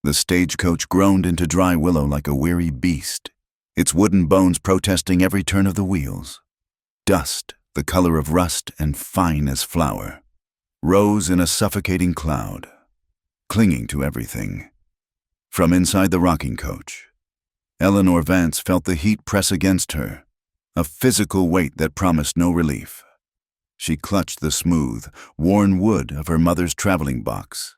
The stagecoach groaned into dry willow like a weary beast, its wooden bones protesting every turn of the wheels. Dust, the color of rust and fine as flour, rose in a suffocating cloud, clinging to everything. From inside the rocking coach, Eleanor Vance felt the heat press against her, a physical weight that promised no relief. She clutched the smooth, worn wood of her mother's traveling box,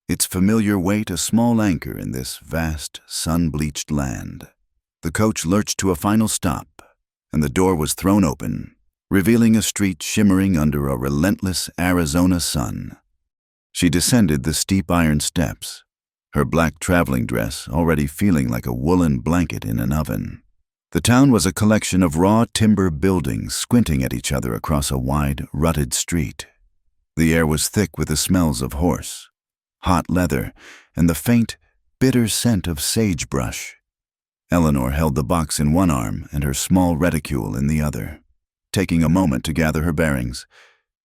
its familiar weight a small anchor in this vast, sun-bleached land. The coach lurched to a final stop, and the door was thrown open, revealing a street shimmering under a relentless Arizona sun. She descended the steep iron steps, her black traveling dress already feeling like a woolen blanket in an oven. The town was a collection of raw timber buildings squinting at each other across a wide, rutted street. The air was thick with the smells of horse, hot leather, and the faint, bitter scent of sagebrush. Eleanor held the box in one arm and her small reticule in the other, taking a moment to gather her bearings.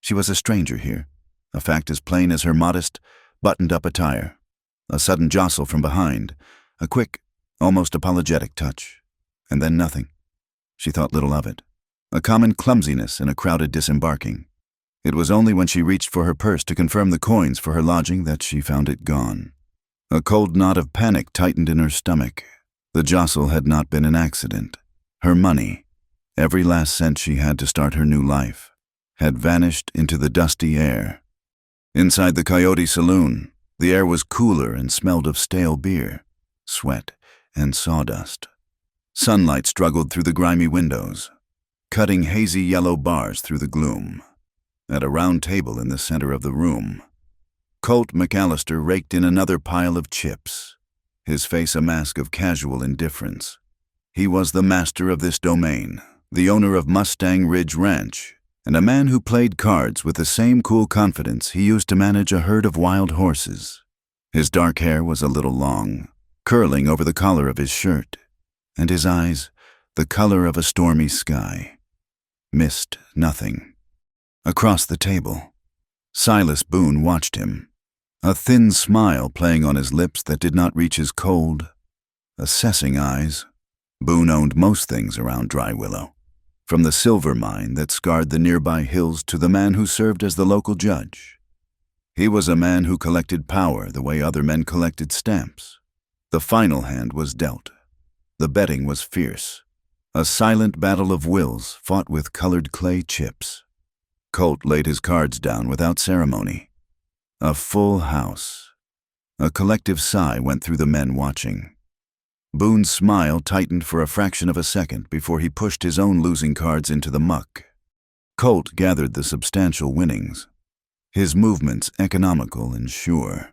She was a stranger here, a fact as plain as her modest, buttoned-up attire. A sudden jostle from behind, a quick, almost apologetic touch, and then nothing. She thought little of it. A common clumsiness in a crowded disembarking. It was only when she reached for her purse to confirm the coins for her lodging that she found it gone. A cold knot of panic tightened in her stomach. The jostle had not been an accident. Her money, every last cent she had to start her new life, had vanished into the dusty air. Inside the Coyote Saloon, the air was cooler and smelled of stale beer, sweat, and sawdust. Sunlight struggled through the grimy windows, cutting hazy yellow bars through the gloom. At a round table in the center of the room, Colt McAllister raked in another pile of chips, his face a mask of casual indifference. He was the master of this domain, the owner of Mustang Ridge Ranch, and a man who played cards with the same cool confidence he used to manage a herd of wild horses. His dark hair was a little long, curling over the collar of his shirt, and his eyes the color of a stormy sky. Missed nothing. Across the table, Silas Boone watched him, a thin smile playing on his lips that did not reach his cold, assessing eyes. Boone owned most things around Dry Willow, from the silver mine that scarred the nearby hills to the man who served as the local judge. He was a man who collected power the way other men collected stamps. The final hand was dealt. The betting was fierce, a silent battle of wills fought with colored clay chips. Colt laid his cards down without ceremony. A full house. A collective sigh went through the men watching. Boone's smile tightened for a fraction of a second before he pushed his own losing cards into the muck. Colt gathered the substantial winnings, his movements economical and sure.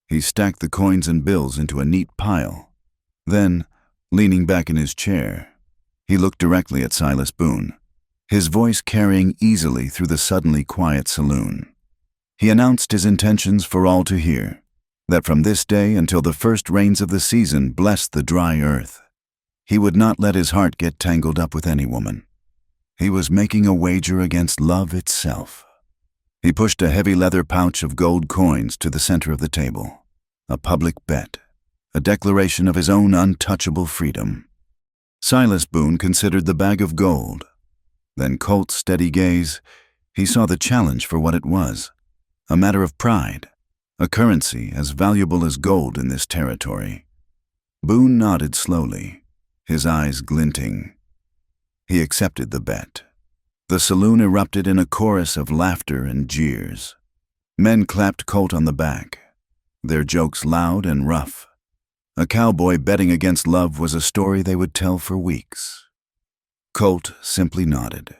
He stacked the coins and bills into a neat pile. Then, leaning back in his chair, he looked directly at Silas Boone, his voice carrying easily through the suddenly quiet saloon. He announced his intentions for all to hear, that from this day until the first rains of the season blessed the dry earth, he would not let his heart get tangled up with any woman. He was making a wager against love itself. He pushed a heavy leather pouch of gold coins to the center of the table, a public bet, a declaration of his own untouchable freedom. Silas Boone considered the bag of gold. Then Colt's steady gaze, he saw the challenge for what it was, a matter of pride, a currency as valuable as gold in this territory. Boone nodded slowly, his eyes glinting. He accepted the bet. The saloon erupted in a chorus of laughter and jeers. Men clapped Colt on the back, their jokes loud and rough. A cowboy betting against love was a story they would tell for weeks. Colt simply nodded,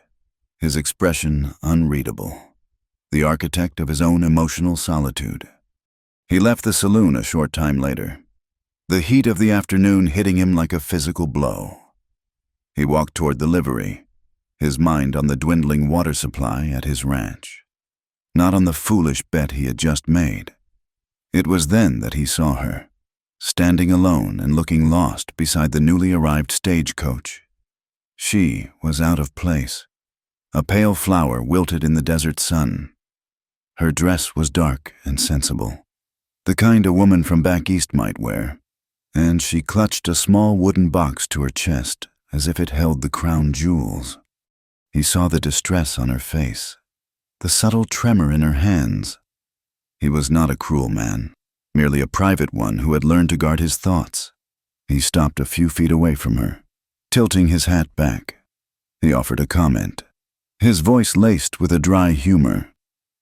his expression unreadable, the architect of his own emotional solitude. He left the saloon a short time later, the heat of the afternoon hitting him like a physical blow. He walked toward the livery, his mind on the dwindling water supply at his ranch, not on the foolish bet he had just made. It was then that he saw her, standing alone and looking lost beside the newly arrived stagecoach. She was out of place, a pale flower wilted in the desert sun. Her dress was dark and sensible, the kind a woman from back east might wear, and she clutched a small wooden box to her chest as if it held the crown jewels. He saw the distress on her face, the subtle tremor in her hands. He was not a cruel man, merely a private one who had learned to guard his thoughts. He stopped a few feet away from her, tilting his hat back. He offered a comment, his voice laced with a dry humor,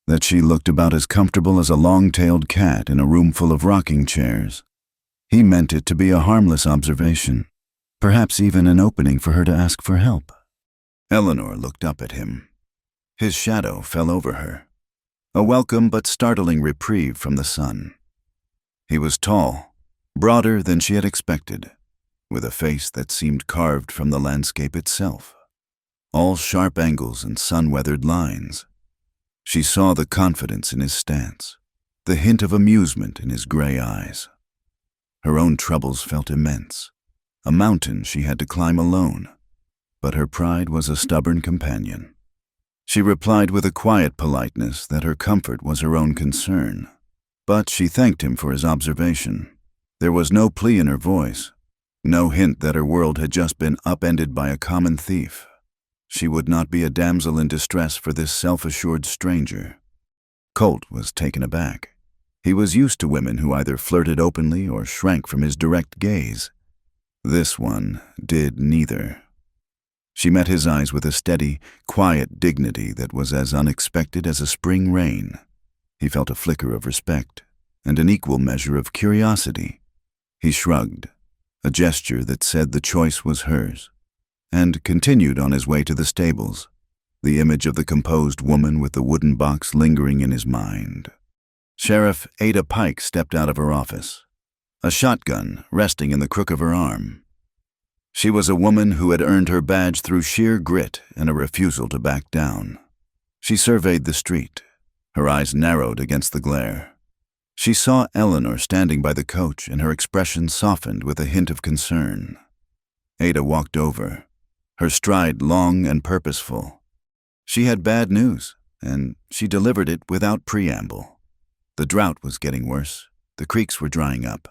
that she looked about as comfortable as a long-tailed cat in a room full of rocking chairs. He meant it to be a harmless observation, perhaps even an opening for her to ask for help. Eleanor looked up at him. His shadow fell over her, a welcome but startling reprieve from the sun. He was tall, broader than she had expected, with a face that seemed carved from the landscape itself, all sharp angles and sun-weathered lines. She saw the confidence in his stance, the hint of amusement in his gray eyes. Her own troubles felt immense, a mountain she had to climb alone, but her pride was a stubborn companion. She replied with a quiet politeness that her comfort was her own concern, but she thanked him for his observation. There was no plea in her voice, no hint that her world had just been upended by a common thief. She would not be a damsel in distress for this self-assured stranger. Colt was taken aback. He was used to women who either flirted openly or shrank from his direct gaze. This one did neither. She met his eyes with a steady, quiet dignity that was as unexpected as a spring rain. He felt a flicker of respect and an equal measure of curiosity. He shrugged, a gesture that said the choice was hers, and continued on his way to the stables, the image of the composed woman with the wooden box lingering in his mind. Sheriff Ada Pike stepped out of her office, a shotgun resting in the crook of her arm. She was a woman who had earned her badge through sheer grit and a refusal to back down. She surveyed the street, her eyes narrowed against the glare. She saw Eleanor standing by the coach, and her expression softened with a hint of concern. Ada walked over, her stride long and purposeful. She had bad news, and she delivered it without preamble. The drought was getting worse, the creeks were drying up,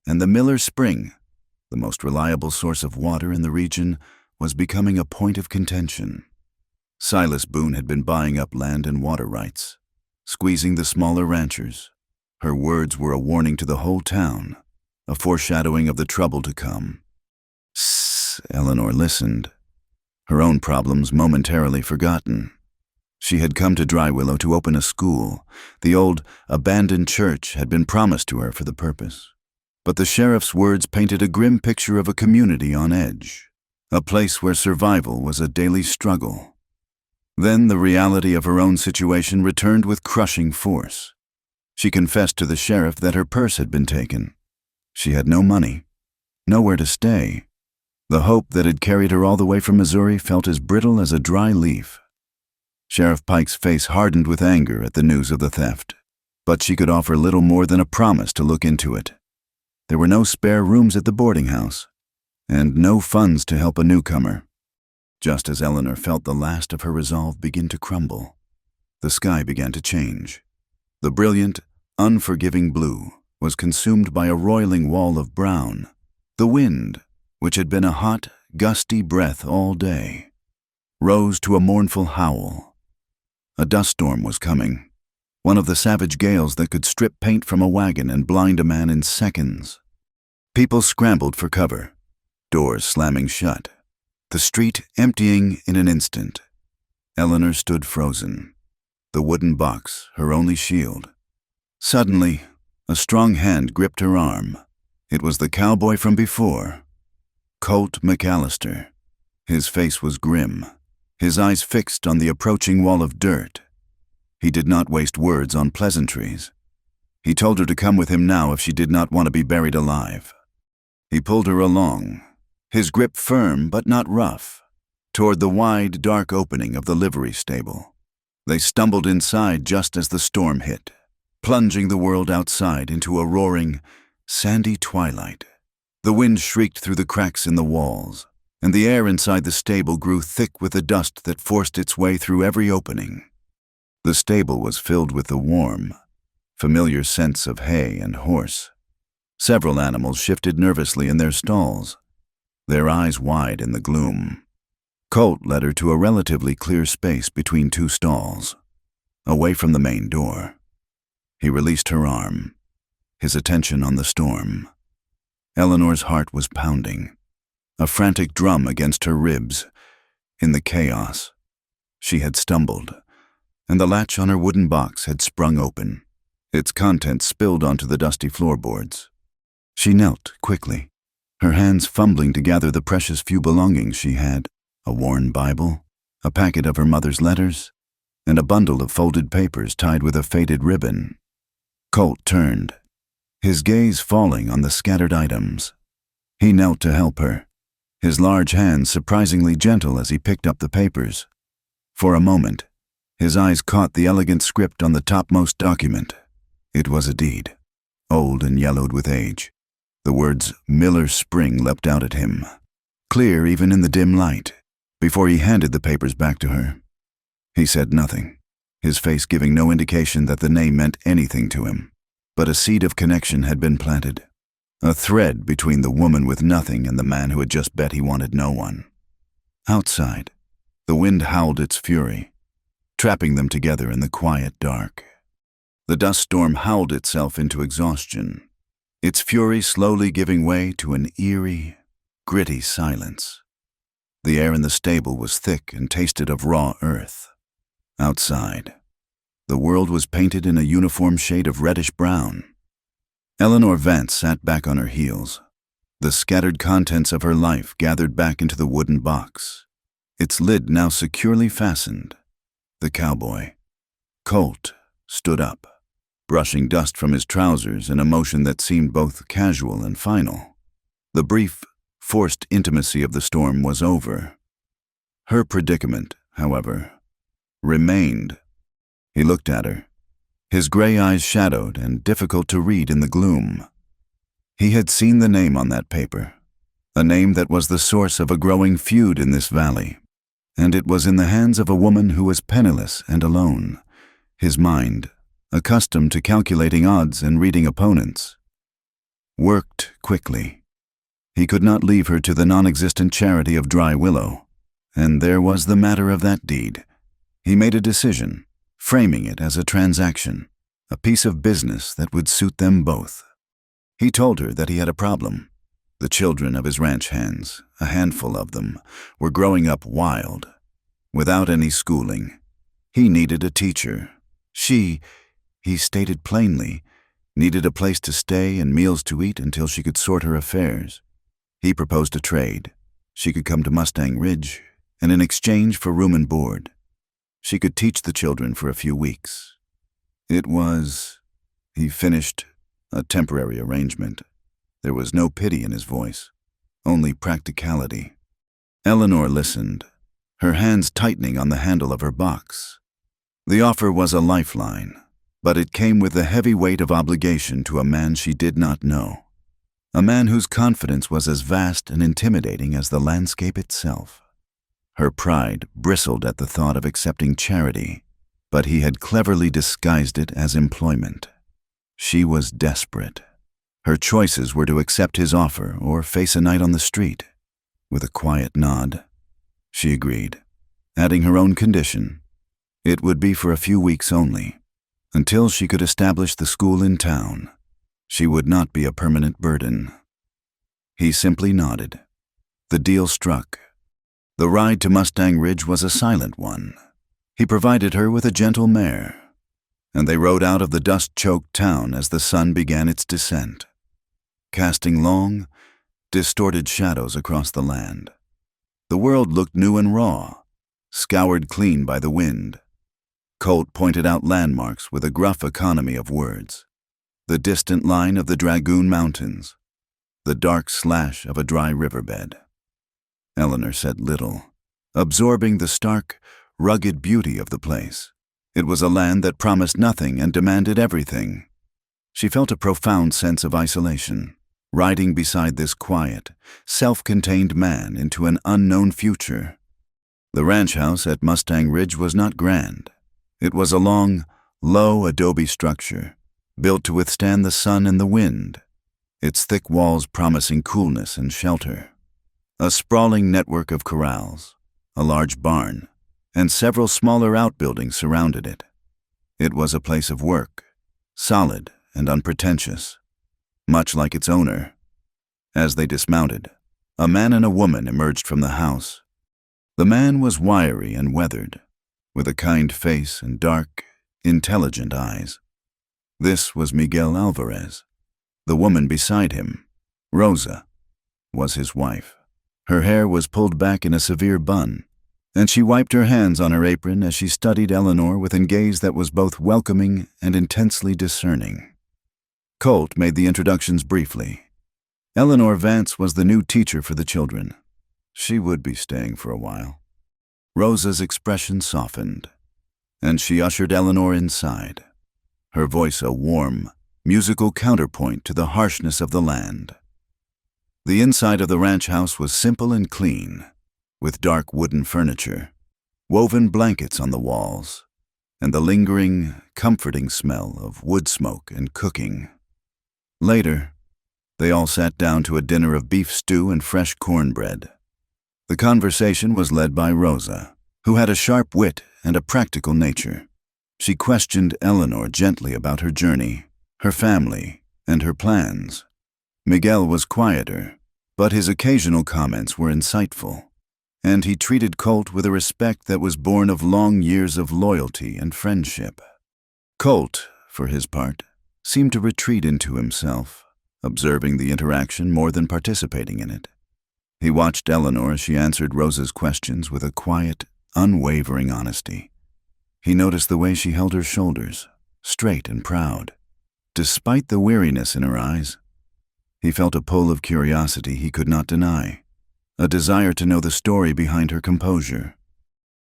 and the Miller's Spring, the most reliable source of water in the region, was becoming a point of contention. Silas Boone had been buying up land and water rights, squeezing the smaller ranchers. Her words were a warning to the whole town, a foreshadowing of the trouble to come. Sss, Eleanor listened, her own problems momentarily forgotten. She had come to Dry Willow to open a school. The old, abandoned church had been promised to her for the purpose. But the sheriff's words painted a grim picture of a community on edge, a place where survival was a daily struggle. Then the reality of her own situation returned with crushing force. She confessed to the sheriff that her purse had been taken. She had no money, nowhere to stay. The hope that had carried her all the way from Missouri felt as brittle as a dry leaf. Sheriff Pike's face hardened with anger at the news of the theft, but she could offer little more than a promise to look into it. There were no spare rooms at the boarding house, and no funds to help a newcomer. Just as Eleanor felt the last of her resolve begin to crumble, the sky began to change. The brilliant, unforgiving blue was consumed by a roiling wall of brown. The wind, which had been a hot, gusty breath all day, rose to a mournful howl. A dust storm was coming, one of the savage gales that could strip paint from a wagon and blind a man in seconds. People scrambled for cover, doors slamming shut, the street emptying in an instant. Eleanor stood frozen, the wooden box her only shield. Suddenly, a strong hand gripped her arm. It was the cowboy from before, Colt McAllister. His face was grim, his eyes fixed on the approaching wall of dirt. He did not waste words on pleasantries. He told her to come with him now if she did not want to be buried alive. He pulled her along, his grip firm but not rough, toward the wide, dark opening of the livery stable. They stumbled inside just as the storm hit, plunging the world outside into a roaring, sandy twilight. The wind shrieked through the cracks in the walls, and the air inside the stable grew thick with the dust that forced its way through every opening. The stable was filled with the warm, familiar scents of hay and horse. Several animals shifted nervously in their stalls, their eyes wide in the gloom. Colt led her to a relatively clear space between two stalls, away from the main door. He released her arm, his attention on the storm. Eleanor's heart was pounding, a frantic drum against her ribs. In the chaos, she had stumbled, and the latch on her wooden box had sprung open. Its contents spilled onto the dusty floorboards. She knelt quickly, her hands fumbling to gather the precious few belongings she had: a worn Bible, a packet of her mother's letters, and a bundle of folded papers tied with a faded ribbon. Colt turned, his gaze falling on the scattered items. He knelt to help her, his large hands surprisingly gentle as he picked up the papers. For a moment, his eyes caught the elegant script on the topmost document. It was a deed, old and yellowed with age. The words Miller Spring leapt out at him, clear even in the dim light. Before he handed the papers back to her, he said nothing, his face giving no indication that the name meant anything to him. But a seed of connection had been planted, a thread between the woman with nothing and the man who had just bet he wanted no one. Outside, the wind howled its fury, trapping them together in the quiet dark. The dust storm howled itself into exhaustion, its fury slowly giving way to an eerie, gritty silence. The air in the stable was thick and tasted of raw earth. Outside, the world was painted in a uniform shade of reddish-brown. Eleanor Vance sat back on her heels, the scattered contents of her life gathered back into the wooden box, its lid now securely fastened. The cowboy, Colt, stood up, brushing dust from his trousers in a motion that seemed both casual and final. The brief, forced intimacy of the storm was over. Her predicament, however, remained. He looked at her, his gray eyes shadowed and difficult to read in the gloom. He had seen the name on that paper, a name that was the source of a growing feud in this valley, and it was in the hands of a woman who was penniless and alone. His mind, accustomed to calculating odds and reading opponents, worked quickly. He could not leave her to the non-existent charity of Dry Willow, and there was the matter of that deed. He made a decision, framing it as a transaction, a piece of business that would suit them both. He told her that he had a problem. The children of his ranch hands, a handful of them, were growing up wild, without any schooling. He needed a teacher. She, he stated plainly, needed a place to stay and meals to eat until she could sort her affairs. He proposed a trade. She could come to Mustang Ridge, and in exchange for room and board, she could teach the children for a few weeks. It was, he finished, a temporary arrangement. There was no pity in his voice, only practicality. Eleanor listened, her hands tightening on the handle of her box. The offer was a lifeline, but it came with the heavy weight of obligation to a man she did not know, a man whose confidence was as vast and intimidating as the landscape itself. Her pride bristled at the thought of accepting charity, but he had cleverly disguised it as employment. She was desperate. Her choices were to accept his offer or face a night on the street. With a quiet nod, she agreed, adding her own condition. It would be for a few weeks only, until she could establish the school in town. She would not be a permanent burden. He simply nodded. The deal struck. The ride to Mustang Ridge was a silent one. He provided her with a gentle mare, and they rode out of the dust-choked town as the sun began its descent, casting long, distorted shadows across the land. The world looked new and raw, scoured clean by the wind. Colt pointed out landmarks with a gruff economy of words: the distant line of the Dragoon Mountains, the dark slash of a dry riverbed. Eleanor said little, absorbing the stark, rugged beauty of the place. It was a land that promised nothing and demanded everything. She felt a profound sense of isolation, riding beside this quiet, self-contained man into an unknown future. The ranch house at Mustang Ridge was not grand. It was a long, low adobe structure, built to withstand the sun and the wind, its thick walls promising coolness and shelter. A sprawling network of corrals, a large barn, and several smaller outbuildings surrounded it. It was a place of work, solid and unpretentious, much like its owner. As they dismounted, a man and a woman emerged from the house. The man was wiry and weathered, with a kind face and dark, intelligent eyes. This was Miguel Alvarez. The woman beside him, Rosa, was his wife. Her hair was pulled back in a severe bun, and she wiped her hands on her apron as she studied Eleanor with a gaze that was both welcoming and intensely discerning. Colt made the introductions briefly. Eleanor Vance was the new teacher for the children. She would be staying for a while. Rosa's expression softened, and she ushered Eleanor inside, her voice a warm, musical counterpoint to the harshness of the land. The inside of the ranch house was simple and clean, with dark wooden furniture, woven blankets on the walls, and the lingering, comforting smell of wood smoke and cooking. Later, they all sat down to a dinner of beef stew and fresh cornbread. The conversation was led by Rosa, who had a sharp wit and a practical nature. She questioned Eleanor gently about her journey, her family, and her plans. Miguel was quieter, but his occasional comments were insightful, and he treated Colt with a respect that was born of long years of loyalty and friendship. Colt, for his part, seemed to retreat into himself, observing the interaction more than participating in it. He watched Eleanor as she answered Rosa's questions with a quiet, unwavering honesty. He noticed the way she held her shoulders, straight and proud. Despite the weariness in her eyes, he felt a pull of curiosity he could not deny, a desire to know the story behind her composure.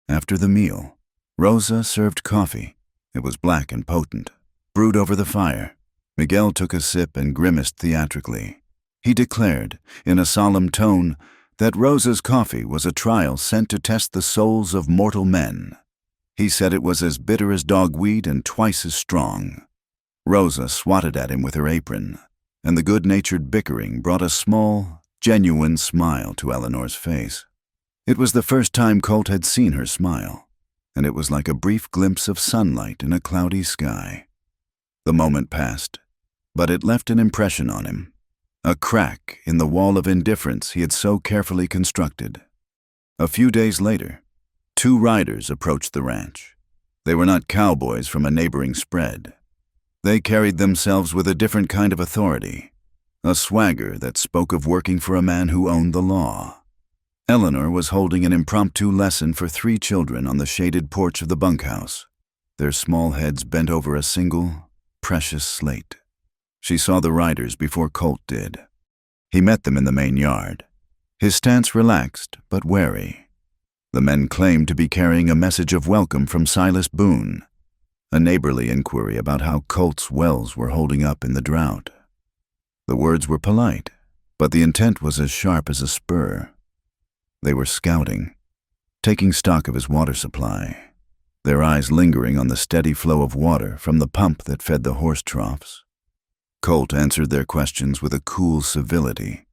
After the meal, Rosa served coffee. It was black and potent, brewed over the fire. Miguel took a sip and grimaced theatrically. He declared, in a solemn tone, that Rosa's coffee was a trial sent to test the souls of mortal men. He said it was as bitter as dogweed and twice as strong. Rosa swatted at him with her apron, and the good-natured bickering brought a small, genuine smile to Eleanor's face. It was the first time Colt had seen her smile, and it was like a brief glimpse of sunlight in a cloudy sky. The moment passed, but it left an impression on him. A crack in the wall of indifference he had so carefully constructed. A few days later, 2 riders approached the ranch. They were not cowboys from a neighboring spread. They carried themselves with a different kind of authority, a swagger that spoke of working for a man who owned the law. Eleanor was holding an impromptu lesson for 3 children on the shaded porch of the bunkhouse, their small heads bent over a single, precious slate. She saw the riders before Colt did. He met them in the main yard, his stance relaxed but wary. The men claimed to be carrying a message of welcome from Silas Boone, a neighborly inquiry about how Colt's wells were holding up in the drought. The words were polite, but the intent was as sharp as a spur. They were scouting, taking stock of his water supply, their eyes lingering on the steady flow of water from the pump that fed the horse troughs. Colt answered their questions with a cool civility,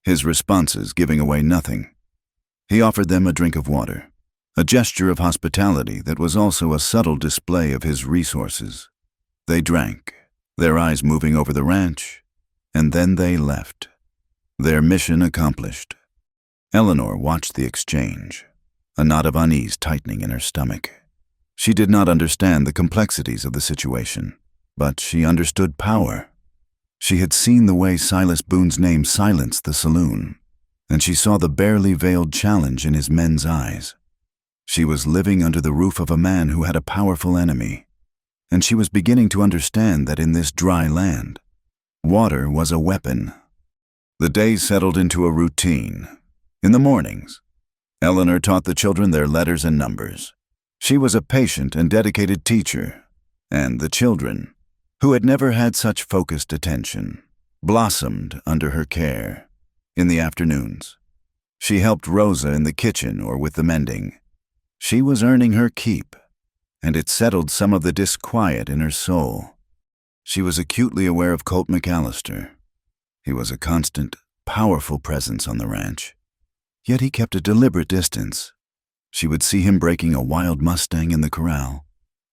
his responses giving away nothing. He offered them a drink of water, a gesture of hospitality that was also a subtle display of his resources. They drank, their eyes moving over the ranch, and then they left, their mission accomplished. Eleanor watched the exchange, a knot of unease tightening in her stomach. She did not understand the complexities of the situation, but she understood power. She had seen the way Silas Boone's name silenced the saloon, and she saw the barely veiled challenge in his men's eyes. She was living under the roof of a man who had a powerful enemy, and she was beginning to understand that in this dry land, water was a weapon. The days settled into a routine. In the mornings, Eleanor taught the children their letters and numbers. She was a patient and dedicated teacher, and the children, who had never had such focused attention, blossomed under her care. In the afternoons, she helped Rosa in the kitchen or with the mending. She was earning her keep, and it settled some of the disquiet in her soul. She was acutely aware of Colt McAllister. He was a constant, powerful presence on the ranch. Yet he kept a deliberate distance. She would see him breaking a wild Mustang in the corral,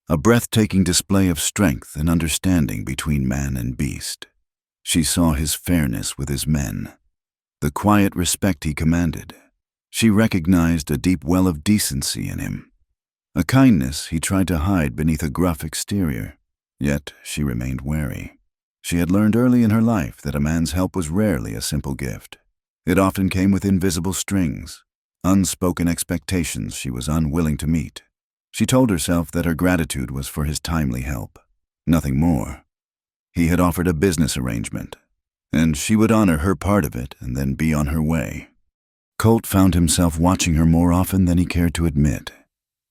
a breathtaking display of strength and understanding between man and beast. She saw his fairness with his men, the quiet respect he commanded. She recognized a deep well of decency in him, a kindness he tried to hide beneath a gruff exterior. Yet she remained wary. She had learned early in her life that a man's help was rarely a simple gift. It often came with invisible strings, unspoken expectations she was unwilling to meet. She told herself that her gratitude was for his timely help, nothing more. He had offered a business arrangement, and she would honor her part of it and then be on her way. Colt found himself watching her more often than he cared to admit.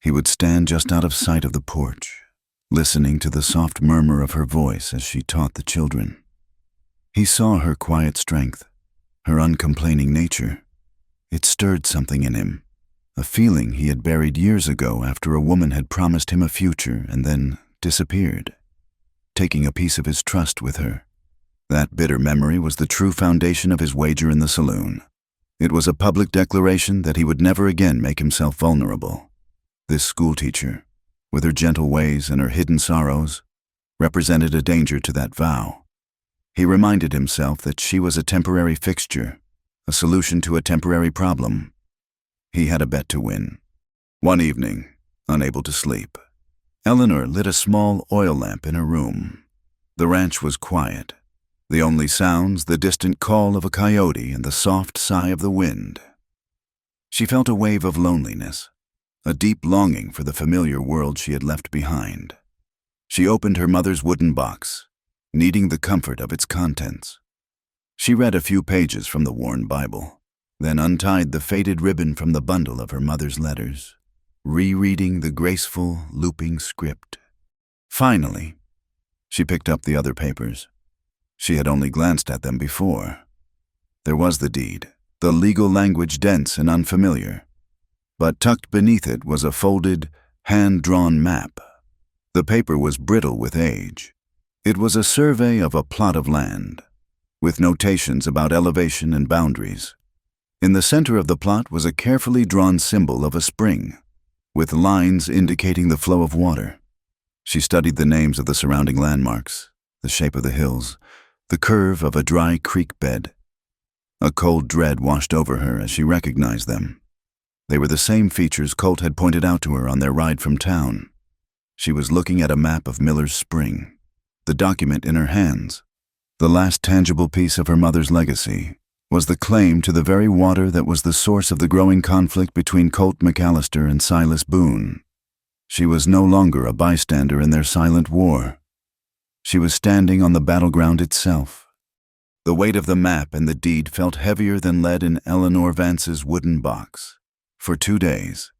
He would stand just out of sight of the porch, listening to the soft murmur of her voice as she taught the children. He saw her quiet strength, her uncomplaining nature. It stirred something in him, a feeling he had buried years ago after a woman had promised him a future and then disappeared, taking a piece of his trust with her. That bitter memory was the true foundation of his wager in the saloon. It was a public declaration that he would never again make himself vulnerable. This schoolteacher, with her gentle ways and her hidden sorrows, represented a danger to that vow. He reminded himself that she was a temporary fixture, a solution to a temporary problem. He had a bet to win. One evening, unable to sleep, Eleanor lit a small oil lamp in her room. The ranch was quiet. The only sounds, the distant call of a coyote and the soft sigh of the wind. She felt a wave of loneliness, a deep longing for the familiar world she had left behind. She opened her mother's wooden box, needing the comfort of its contents. She read a few pages from the worn Bible, then untied the faded ribbon from the bundle of her mother's letters, rereading the graceful, looping script. Finally, she picked up the other papers. She had only glanced at them before. There was the deed, the legal language dense and unfamiliar. But tucked beneath it was a folded, hand-drawn map. The paper was brittle with age. It was a survey of a plot of land, with notations about elevation and boundaries. In the center of the plot was a carefully drawn symbol of a spring, with lines indicating the flow of water. She studied the names of the surrounding landmarks, the shape of the hills, the curve of a dry creek bed. A cold dread washed over her as she recognized them. They were the same features Colt had pointed out to her on their ride from town. She was looking at a map of Miller's Spring, the document in her hands. The last tangible piece of her mother's legacy was the claim to the very water that was the source of the growing conflict between Colt McAllister and Silas Boone. She was no longer a bystander in their silent war. She was standing on the battleground itself. The weight of the map and the deed felt heavier than lead in Eleanor Vance's wooden box. For 2 days,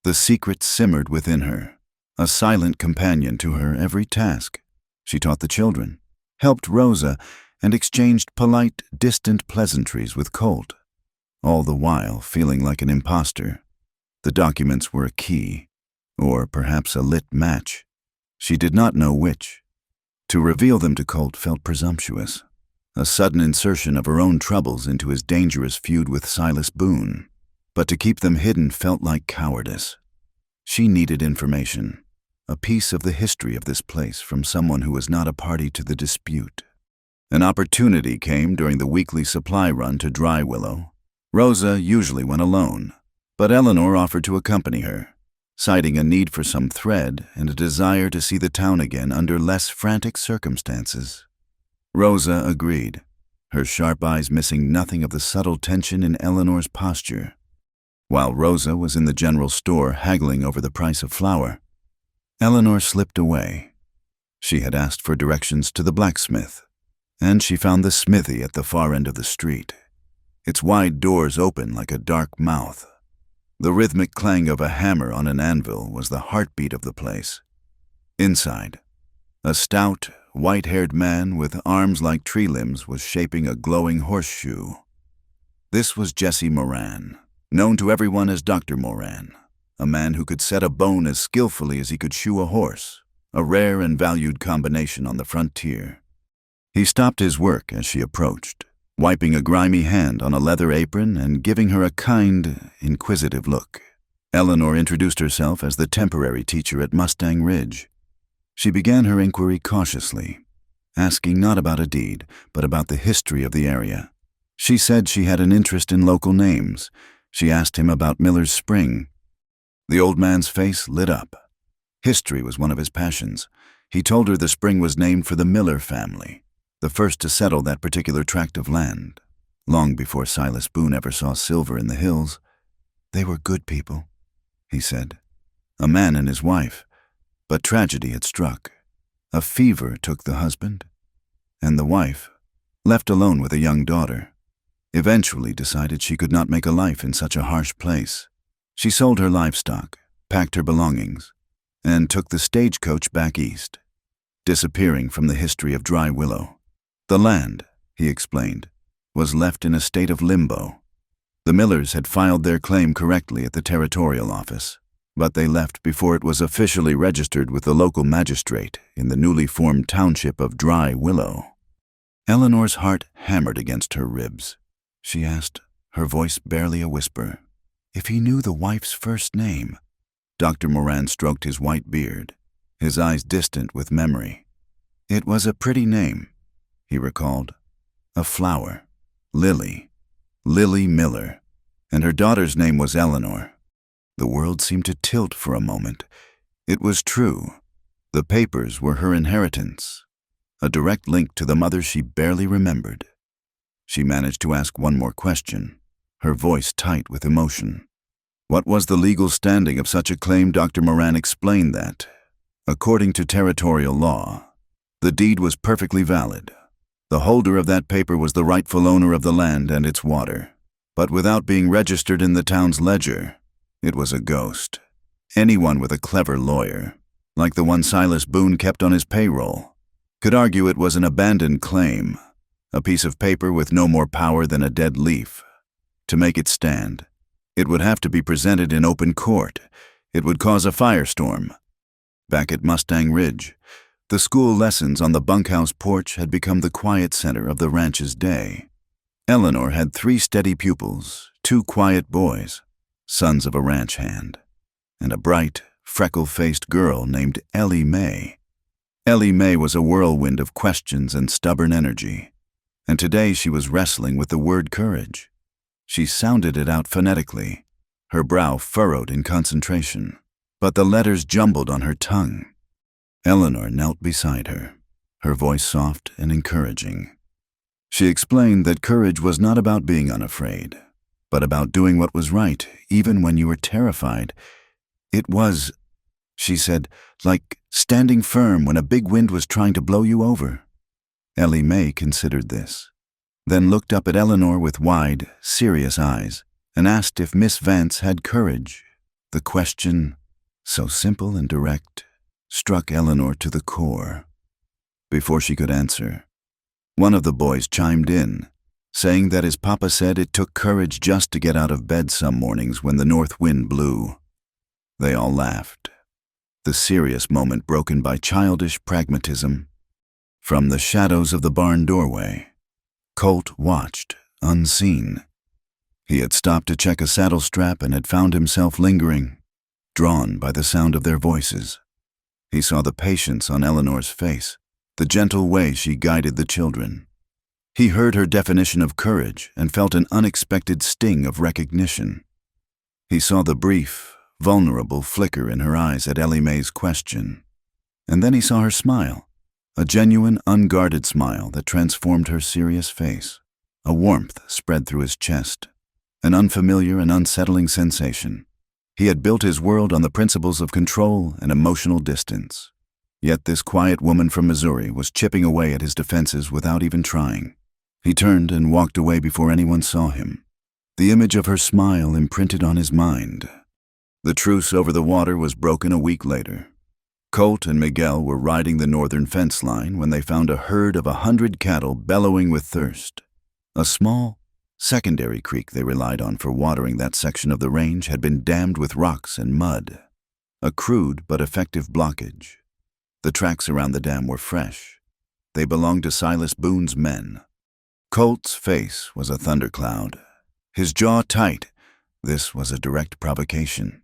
the secret simmered within her, a silent companion to her every task. She taught the children, helped Rosa, and exchanged polite, distant pleasantries with Colt, all the while feeling like an imposter. The documents were a key, or perhaps a lit match. She did not know which. To reveal them to Colt felt presumptuous, a sudden insertion of her own troubles into his dangerous feud with Silas Boone. But to keep them hidden felt like cowardice. She needed information, a piece of the history of this place from someone who was not a party to the dispute. An opportunity came during the weekly supply run to Dry Willow. Rosa usually went alone, but Eleanor offered to accompany her, citing a need for some thread and a desire to see the town again under less frantic circumstances. Rosa agreed, her sharp eyes missing nothing of the subtle tension in Eleanor's posture. While Rosa was in the general store haggling over the price of flour, Eleanor slipped away. She had asked for directions to the blacksmith, and she found the smithy at the far end of the street, its wide doors open like a dark mouth. The rhythmic clang of a hammer on an anvil was the heartbeat of the place. Inside, a stout, white-haired man with arms like tree limbs was shaping a glowing horseshoe. This was Jesse Moran, known to everyone as Dr. Moran, a man who could set a bone as skillfully as he could shoe a horse. a rare and valued combination on the frontier. He stopped his work as she approached, wiping a grimy hand on a leather apron and giving her a kind, inquisitive look. Eleanor introduced herself as the temporary teacher at Mustang Ridge. She began her inquiry cautiously, asking not about a deed, but about the history of the area. She said she had an interest in local names. She asked him about Miller's Spring. The old man's face lit up. History was one of his passions. He told her the spring was named for the Miller family, the first to settle that particular tract of land. Long before Silas Boone ever saw silver in the hills, they were good people, he said. A man and his wife. But tragedy had struck. A fever took the husband, and the wife, left alone with a young daughter, eventually decided she could not make a life in such a harsh place. She sold her livestock, packed her belongings, and took the stagecoach back east, disappearing from the history of Dry Willow. The land, he explained, was left in a state of limbo. The Millers had filed their claim correctly at the territorial office, but they left before it was officially registered with the local magistrate in the newly formed township of Dry Willow. Eleanor's heart hammered against her ribs. She asked, her voice barely a whisper, if he knew the wife's first name. Dr. Moran stroked his white beard, his eyes distant with memory. It was a pretty name, he recalled. A flower. Lily. Lily Miller. And her daughter's name was Eleanor. The world seemed to tilt for a moment. It was true. The papers were her inheritance, a direct link to the mother she barely remembered. She managed to ask one more question, her voice tight with emotion. What was the legal standing of such a claim? Dr. Moran explained that, according to territorial law, the deed was perfectly valid. The holder of that paper was the rightful owner of the land and its water. But without being registered in the town's ledger, it was a ghost. Anyone with a clever lawyer, like the one Silas Boone kept on his payroll, could argue it was an abandoned claim, a piece of paper with no more power than a dead leaf. To make it stand, it would have to be presented in open court. It would cause a firestorm. Back at Mustang Ridge, the school lessons on the bunkhouse porch had become the quiet center of the ranch's day. Eleanor had 3 steady pupils, 2 quiet boys, sons of a ranch hand, and a bright, freckle-faced girl named Ellie Mae. Ellie Mae was a whirlwind of questions and stubborn energy, and today she was wrestling with the word courage. She sounded it out phonetically, her brow furrowed in concentration, but the letters jumbled on her tongue. Eleanor knelt beside her, her voice soft and encouraging. She explained that courage was not about being unafraid, but about doing what was right, even when you were terrified. It was, she said, like standing firm when a big wind was trying to blow you over. Ellie Mae considered this, then looked up at Eleanor with wide, serious eyes and asked if Miss Vance had courage. The question, so simple and direct, struck Eleanor to the core. Before she could answer, one of the boys chimed in, saying that his papa said it took courage just to get out of bed some mornings when the north wind blew. They all laughed, the serious moment broken by childish pragmatism. From the shadows of the barn doorway, Colt watched, unseen. He had stopped to check a saddle strap and had found himself lingering, drawn by the sound of their voices. He saw the patience on Eleanor's face, the gentle way she guided the children. He heard her definition of courage and felt an unexpected sting of recognition. He saw the brief, vulnerable flicker in her eyes at Ellie Mae's question. And then he saw her smile, a genuine, unguarded smile that transformed her serious face. A warmth spread through his chest, an unfamiliar and unsettling sensation. He had built his world on the principles of control and emotional distance. Yet this quiet woman from Missouri was chipping away at his defenses without even trying. He turned and walked away before anyone saw him, the image of her smile imprinted on his mind. The truce over the water was broken a week later. Colt and Miguel were riding the northern fence line when they found a herd of 100 cattle bellowing with thirst. A small, secondary creek they relied on for watering that section of the range had been dammed with rocks and mud, a crude but effective blockage. The tracks around the dam were fresh. They belonged to Silas Boone's men. Colt's face was a thundercloud, his jaw tight. This was a direct provocation.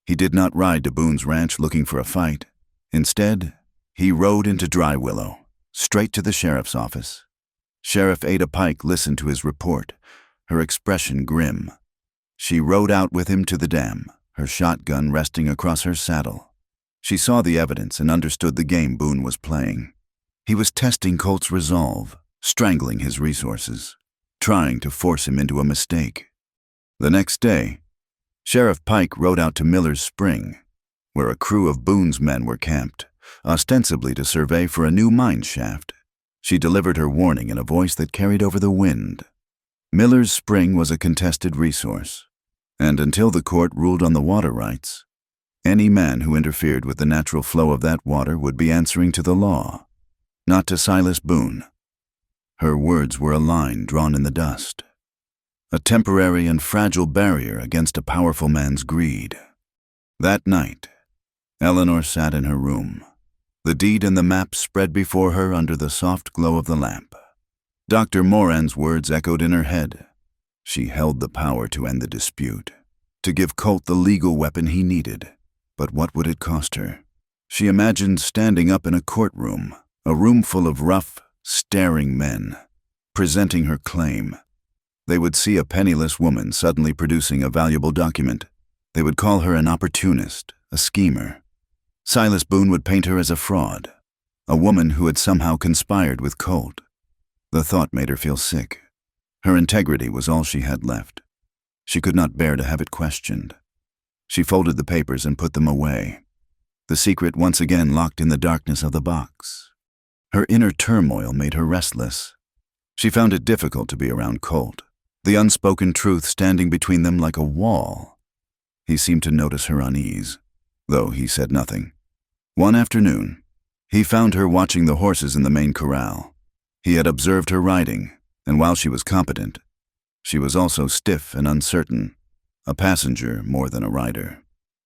He did not ride to Boone's ranch looking for a fight. Instead, he rode into Dry Willow, straight to the sheriff's office. Sheriff Ada Pike listened to his report, her expression grim. She rode out with him to the dam, her shotgun resting across her saddle. She saw the evidence and understood the game Boone was playing. He was testing Colt's resolve, strangling his resources, trying to force him into a mistake. The next day, Sheriff Pike rode out to Miller's Spring, where a crew of Boone's men were camped, ostensibly to survey for a new mine shaft. She delivered her warning in a voice that carried over the wind. Miller's Spring was a contested resource, and until the court ruled on the water rights, any man who interfered with the natural flow of that water would be answering to the law, not to Silas Boone. Her words were a line drawn in the dust, a temporary and fragile barrier against a powerful man's greed. That night, Eleanor sat in her room, the deed and the map spread before her under the soft glow of the lamp. Dr. Moran's words echoed in her head. She held the power to end the dispute, to give Colt the legal weapon he needed. But what would it cost her? She imagined standing up in a courtroom, a room full of rough, staring men, presenting her claim. They would see a penniless woman suddenly producing a valuable document. They would call her an opportunist, a schemer. Silas Boone would paint her as a fraud, a woman who had somehow conspired with Colt. The thought made her feel sick. Her integrity was all she had left. She could not bear to have it questioned. She folded the papers and put them away, the secret once again locked in the darkness of the box. Her inner turmoil made her restless. She found it difficult to be around Colt, the unspoken truth standing between them like a wall. He seemed to notice her unease, though he said nothing. One afternoon, he found her watching the horses in the main corral. He had observed her riding, and while she was competent, she was also stiff and uncertain, a passenger more than a rider.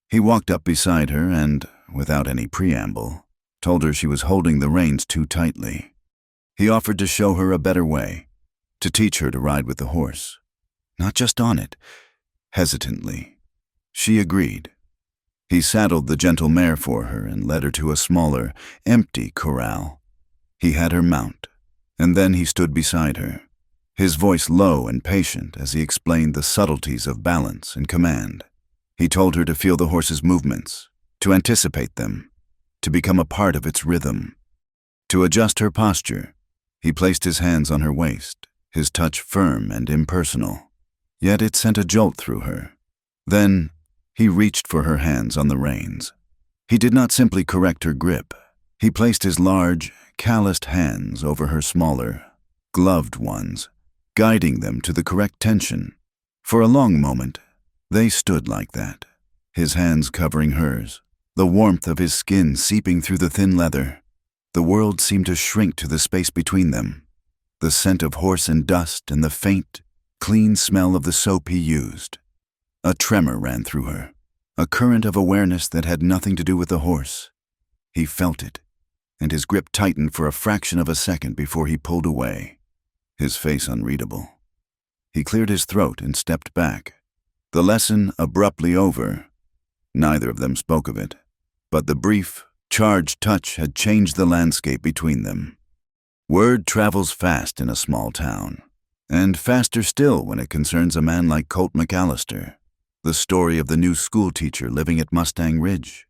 He walked up beside her and, without any preamble, told her she was holding the reins too tightly. He offered to show her a better way, to teach her to ride with the horse, not just on it, hesitantly. She agreed. He saddled the gentle mare for her and led her to a smaller, empty corral. He had her mount, and then he stood beside her, his voice low and patient as he explained the subtleties of balance and command. He told her to feel the horse's movements, to anticipate them, to become a part of its rhythm. To adjust her posture, he placed his hands on her waist, his touch firm and impersonal. Yet it sent a jolt through her. Then he reached for her hands on the reins. He did not simply correct her grip. He placed his large, calloused hands over her smaller, gloved ones, guiding them to the correct tension. For a long moment, they stood like that, his hands covering hers, the warmth of his skin seeping through the thin leather. The world seemed to shrink to the space between them, the scent of horse and dust and the faint, clean smell of the soap he used. A tremor ran through her, a current of awareness that had nothing to do with the horse. He felt it, and his grip tightened for a fraction of a second before he pulled away, his face unreadable. He cleared his throat and stepped back. The lesson abruptly over. Neither of them spoke of it, but the brief, charged touch had changed the landscape between them. Word travels fast in a small town, and faster still when it concerns a man like Colt McAllister. The story of the new schoolteacher living at Mustang Ridge,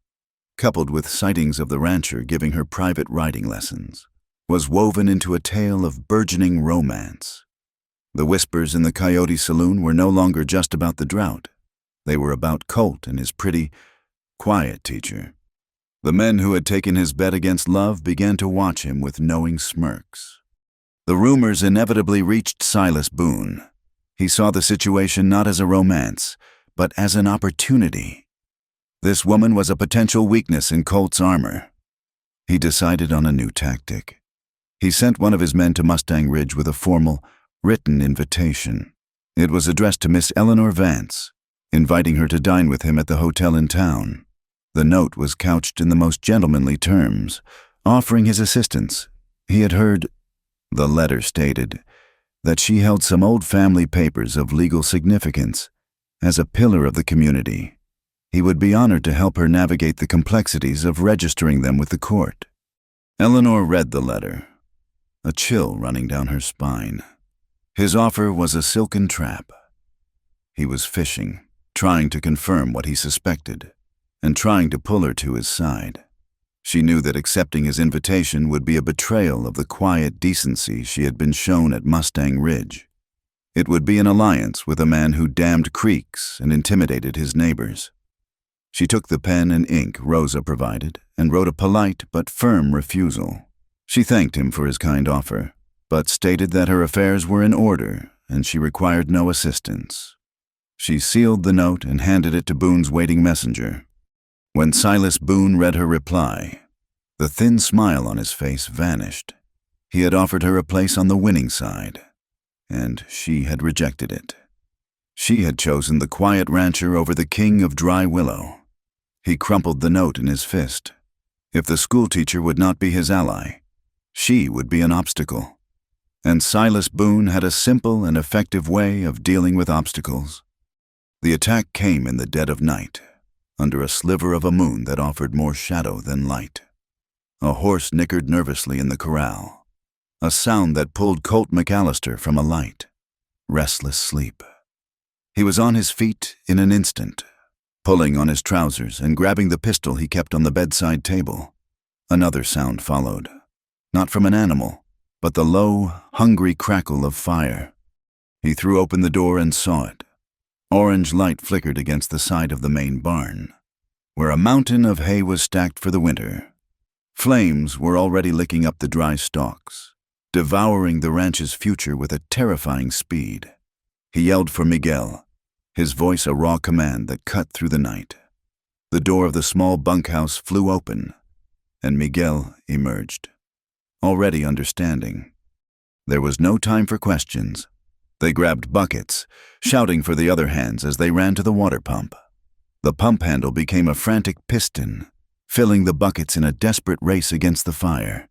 coupled with sightings of the rancher giving her private riding lessons, was woven into a tale of burgeoning romance. The whispers in the Coyote Saloon were no longer just about the drought. They were about Colt and his pretty, quiet teacher. The men who had taken his bet against love began to watch him with knowing smirks. The rumors inevitably reached Silas Boone. He saw the situation not as a romance, but as an opportunity. This woman was a potential weakness in Colt's armor. He decided on a new tactic. He sent one of his men to Mustang Ridge with a formal, written invitation. It was addressed to Miss Eleanor Vance, inviting her to dine with him at the hotel in town. The note was couched in the most gentlemanly terms, offering his assistance. He had heard, the letter stated, that she held some old family papers of legal significance. As a pillar of the community, he would be honored to help her navigate the complexities of registering them with the court. Eleanor read the letter, a chill running down her spine. His offer was a silken trap. He was fishing, trying to confirm what he suspected, and trying to pull her to his side. She knew that accepting his invitation would be a betrayal of the quiet decency she had been shown at Mustang Ridge. It would be an alliance with a man who dammed creeks and intimidated his neighbors. She took the pen and ink Rosa provided and wrote a polite but firm refusal. She thanked him for his kind offer, but stated that her affairs were in order and she required no assistance. She sealed the note and handed it to Boone's waiting messenger. When Silas Boone read her reply, the thin smile on his face vanished. He had offered her a place on the winning side, and she had rejected it. She had chosen the quiet rancher over the king of Dry Willow. He crumpled the note in his fist. If the schoolteacher would not be his ally, she would be an obstacle. And Silas Boone had a simple and effective way of dealing with obstacles. The attack came in the dead of night, under a sliver of a moon that offered more shadow than light. A horse nickered nervously in the corral, a sound that pulled Colt McAllister from a light, restless sleep. He was on his feet in an instant, pulling on his trousers and grabbing the pistol he kept on the bedside table. Another sound followed, not from an animal, but the low, hungry crackle of fire. He threw open the door and saw it. Orange light flickered against the side of the main barn, where a mountain of hay was stacked for the winter. Flames were already licking up the dry stalks, devouring the ranch's future with a terrifying speed. He yelled for Miguel, his voice a raw command that cut through the night. The door of the small bunkhouse flew open, and Miguel emerged, already understanding. There was no time for questions. They grabbed buckets, shouting for the other hands as they ran to the water pump. The pump handle became a frantic piston, filling the buckets in a desperate race against the fire.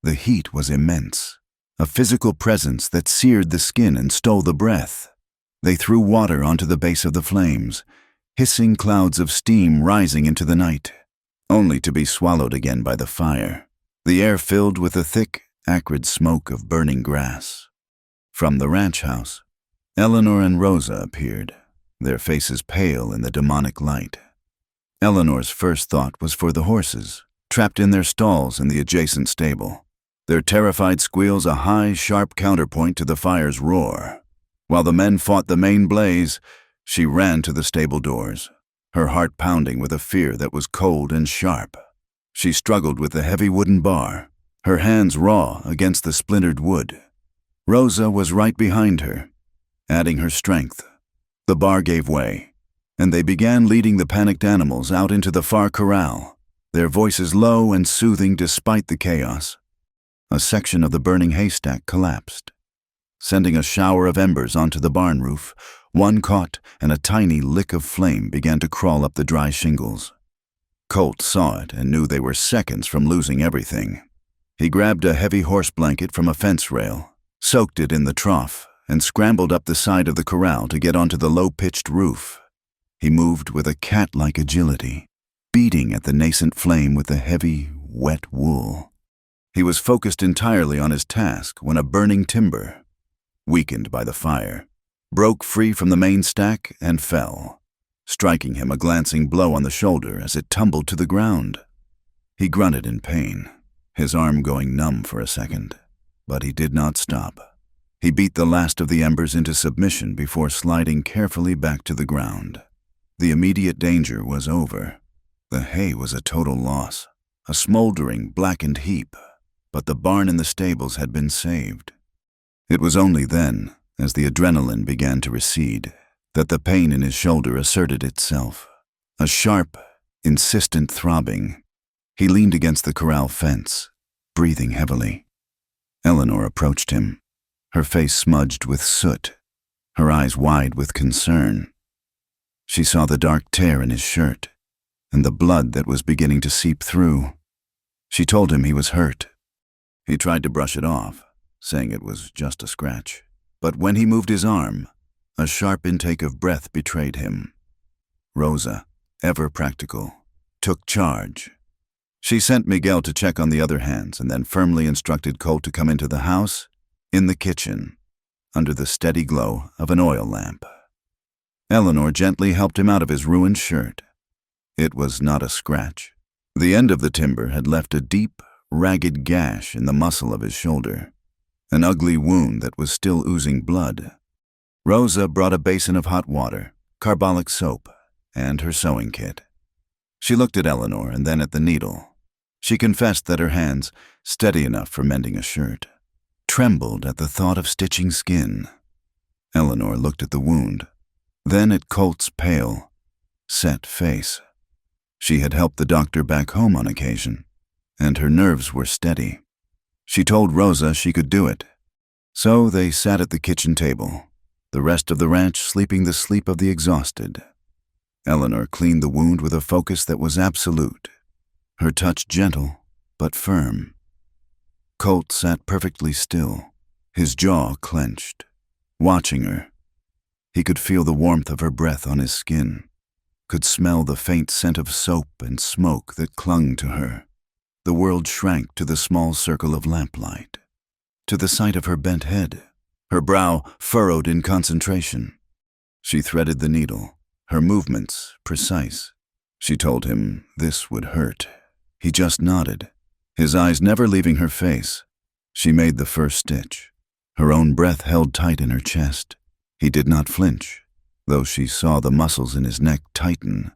The heat was immense, a physical presence that seared the skin and stole the breath. They threw water onto the base of the flames, hissing clouds of steam rising into the night, only to be swallowed again by the fire. The air filled with the thick, acrid smoke of burning grass. From the ranch house, Eleanor and Rosa appeared, their faces pale in the demonic light. Eleanor's first thought was for the horses, trapped in their stalls in the adjacent stable, their terrified squeals a high, sharp counterpoint to the fire's roar. While the men fought the main blaze, she ran to the stable doors, her heart pounding with a fear that was cold and sharp. She struggled with the heavy wooden bar, her hands raw against the splintered wood. Rosa was right behind her, adding her strength. The bar gave way, and they began leading the panicked animals out into the far corral, their voices low and soothing despite the chaos. A section of the burning haystack collapsed, sending a shower of embers onto the barn roof. One caught, and a tiny lick of flame began to crawl up the dry shingles. Colt saw it and knew they were seconds from losing everything. He grabbed a heavy horse blanket from a fence rail, soaked it in the trough, and scrambled up the side of the corral to get onto the low-pitched roof. He moved with a cat-like agility, beating at the nascent flame with the heavy, wet wool. He was focused entirely on his task when a burning timber, weakened by the fire, broke free from the main stack and fell, striking him a glancing blow on the shoulder as it tumbled to the ground. He grunted in pain, his arm going numb for a second. But he did not stop. He beat the last of the embers into submission before sliding carefully back to the ground. The immediate danger was over. The hay was a total loss, a smoldering, blackened heap, but the barn and the stables had been saved. It was only then, as the adrenaline began to recede, that the pain in his shoulder asserted itself. A sharp, insistent throbbing. He leaned against the corral fence, breathing heavily. Eleanor approached him, her face smudged with soot, her eyes wide with concern. She saw the dark tear in his shirt, and the blood that was beginning to seep through. She told him he was hurt. He tried to brush it off, saying it was just a scratch. But when he moved his arm, a sharp intake of breath betrayed him. Rosa, ever practical, took charge. She sent Miguel to check on the other hands and then firmly instructed Colt to come into the house, in the kitchen, under the steady glow of an oil lamp. Eleanor gently helped him out of his ruined shirt. It was not a scratch. The end of the timber had left a deep, ragged gash in the muscle of his shoulder, an ugly wound that was still oozing blood. Rosa brought a basin of hot water, carbolic soap, and her sewing kit. She looked at Eleanor and then at the needle. She confessed that her hands, steady enough for mending a shirt, trembled at the thought of stitching skin. Eleanor looked at the wound, then at Colt's pale, set face. She had helped the doctor back home on occasion, and her nerves were steady. She told Rosa she could do it. So they sat at the kitchen table, the rest of the ranch sleeping the sleep of the exhausted. Eleanor cleaned the wound with a focus that was absolute, her touch gentle but firm. Colt sat perfectly still, his jaw clenched, watching her. He could feel the warmth of her breath on his skin, could smell the faint scent of soap and smoke that clung to her. The world shrank to the small circle of lamplight, to the sight of her bent head, her brow furrowed in concentration. She threaded the needle, her movements precise. She told him this would hurt. He just nodded, his eyes never leaving her face. She made the first stitch, her own breath held tight in her chest. He did not flinch, though she saw the muscles in his neck tighten.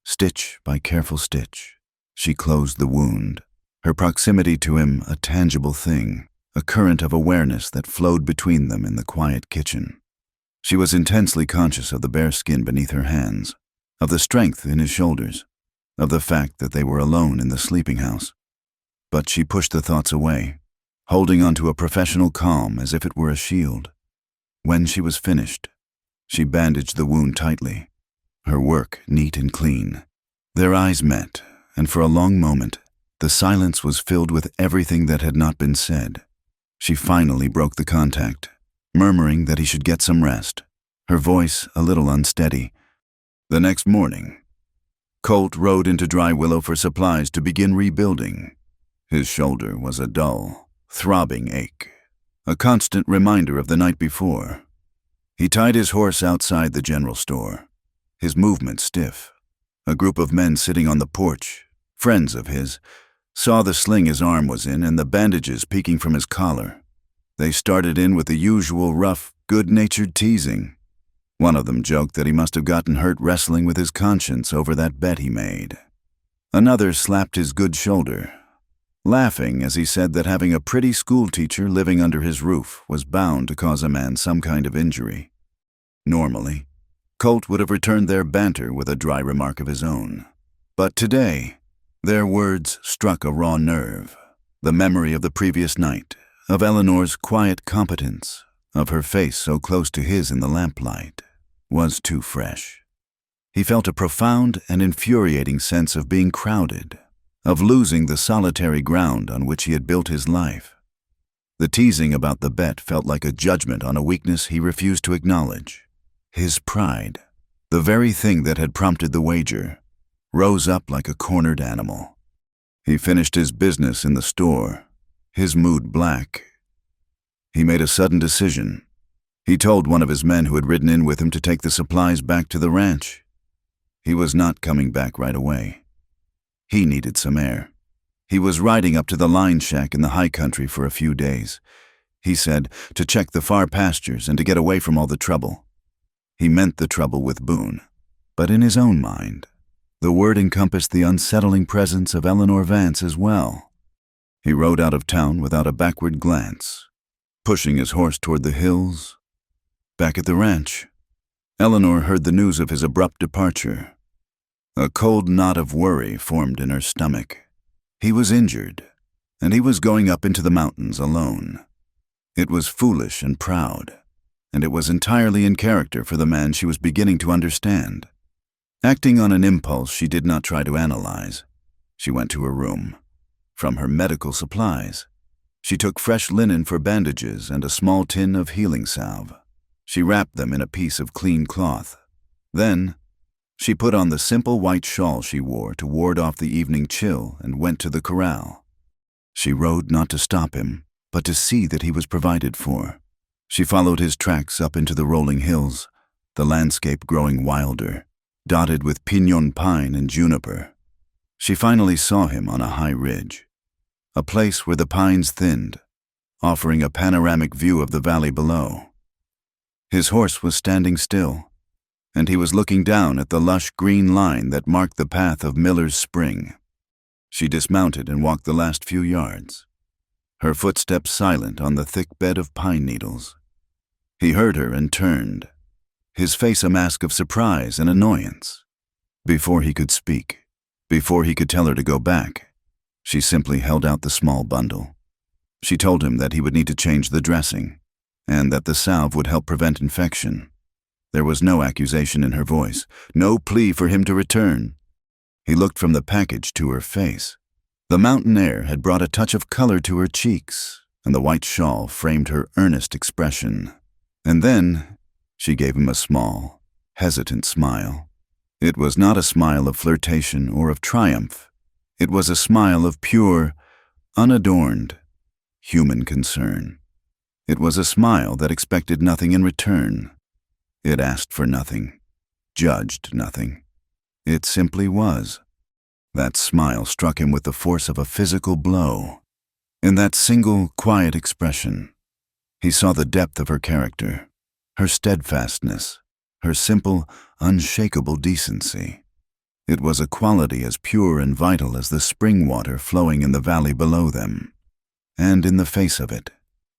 Stitch by careful stitch, she closed the wound, her proximity to him a tangible thing, a current of awareness that flowed between them in the quiet kitchen. She was intensely conscious of the bare skin beneath her hands, of the strength in his shoulders, of the fact that they were alone in the sleeping house. But she pushed the thoughts away, holding onto a professional calm as if it were a shield. When she was finished, she bandaged the wound tightly, her work neat and clean. Their eyes met, and for a long moment, the silence was filled with everything that had not been said. She finally broke the contact, murmuring that he should get some rest, her voice a little unsteady. The next morning, Colt rode into Dry Willow for supplies to begin rebuilding. His shoulder was a dull, throbbing ache, a constant reminder of the night before. He tied his horse outside the general store, his movements stiff. A group of men sitting on the porch, friends of his, saw the sling his arm was in and the bandages peeking from his collar. They started in with the usual rough, good-natured teasing. One of them joked that he must have gotten hurt wrestling with his conscience over that bet he made. Another slapped his good shoulder, laughing as he said that having a pretty schoolteacher living under his roof was bound to cause a man some kind of injury. Normally, Colt would have returned their banter with a dry remark of his own. But today, their words struck a raw nerve. The memory of the previous night, of Eleanor's quiet competence, of her face so close to his in the lamplight, was too fresh. He felt a profound and infuriating sense of being crowded, of losing the solitary ground on which he had built his life. The teasing about the bet felt like a judgment on a weakness he refused to acknowledge. His pride, the very thing that had prompted the wager, rose up like a cornered animal. He finished his business in the store, his mood black. He made a sudden decision. He told one of his men who had ridden in with him to take the supplies back to the ranch. He was not coming back right away. He needed some air. He was riding up to the line shack in the high country for a few days. He said, to check the far pastures and to get away from all the trouble. He meant the trouble with Boone, but in his own mind, the word encompassed the unsettling presence of Eleanor Vance as well. He rode out of town without a backward glance, pushing his horse toward the hills. Back at the ranch, Eleanor heard the news of his abrupt departure. A cold knot of worry formed in her stomach. He was injured, and he was going up into the mountains alone. It was foolish and proud, and it was entirely in character for the man she was beginning to understand. Acting on an impulse she did not try to analyze, she went to her room. From her medical supplies, she took fresh linen for bandages and a small tin of healing salve. She wrapped them in a piece of clean cloth. Then, she put on the simple white shawl she wore to ward off the evening chill and went to the corral. She rode not to stop him, but to see that he was provided for. She followed his tracks up into the rolling hills, the landscape growing wilder, dotted with piñon pine and juniper. She finally saw him on a high ridge, a place where the pines thinned, offering a panoramic view of the valley below. His horse was standing still, and he was looking down at the lush green line that marked the path of Miller's Spring. She dismounted and walked the last few yards, her footsteps silent on the thick bed of pine needles. He heard her and turned, his face a mask of surprise and annoyance. Before he could speak, before he could tell her to go back, she simply held out the small bundle. She told him that he would need to change the dressing, and that the salve would help prevent infection. There was no accusation in her voice, no plea for him to return. He looked from the package to her face. The mountain air had brought a touch of color to her cheeks, and the white shawl framed her earnest expression. And then, she gave him a small, hesitant smile. It was not a smile of flirtation or of triumph. It was a smile of pure, unadorned, human concern. It was a smile that expected nothing in return. It asked for nothing, judged nothing. It simply was. That smile struck him with the force of a physical blow. In that single, quiet expression, he saw the depth of her character, her steadfastness, her simple, unshakable decency. It was a quality as pure and vital as the spring water flowing in the valley below them. And in the face of it,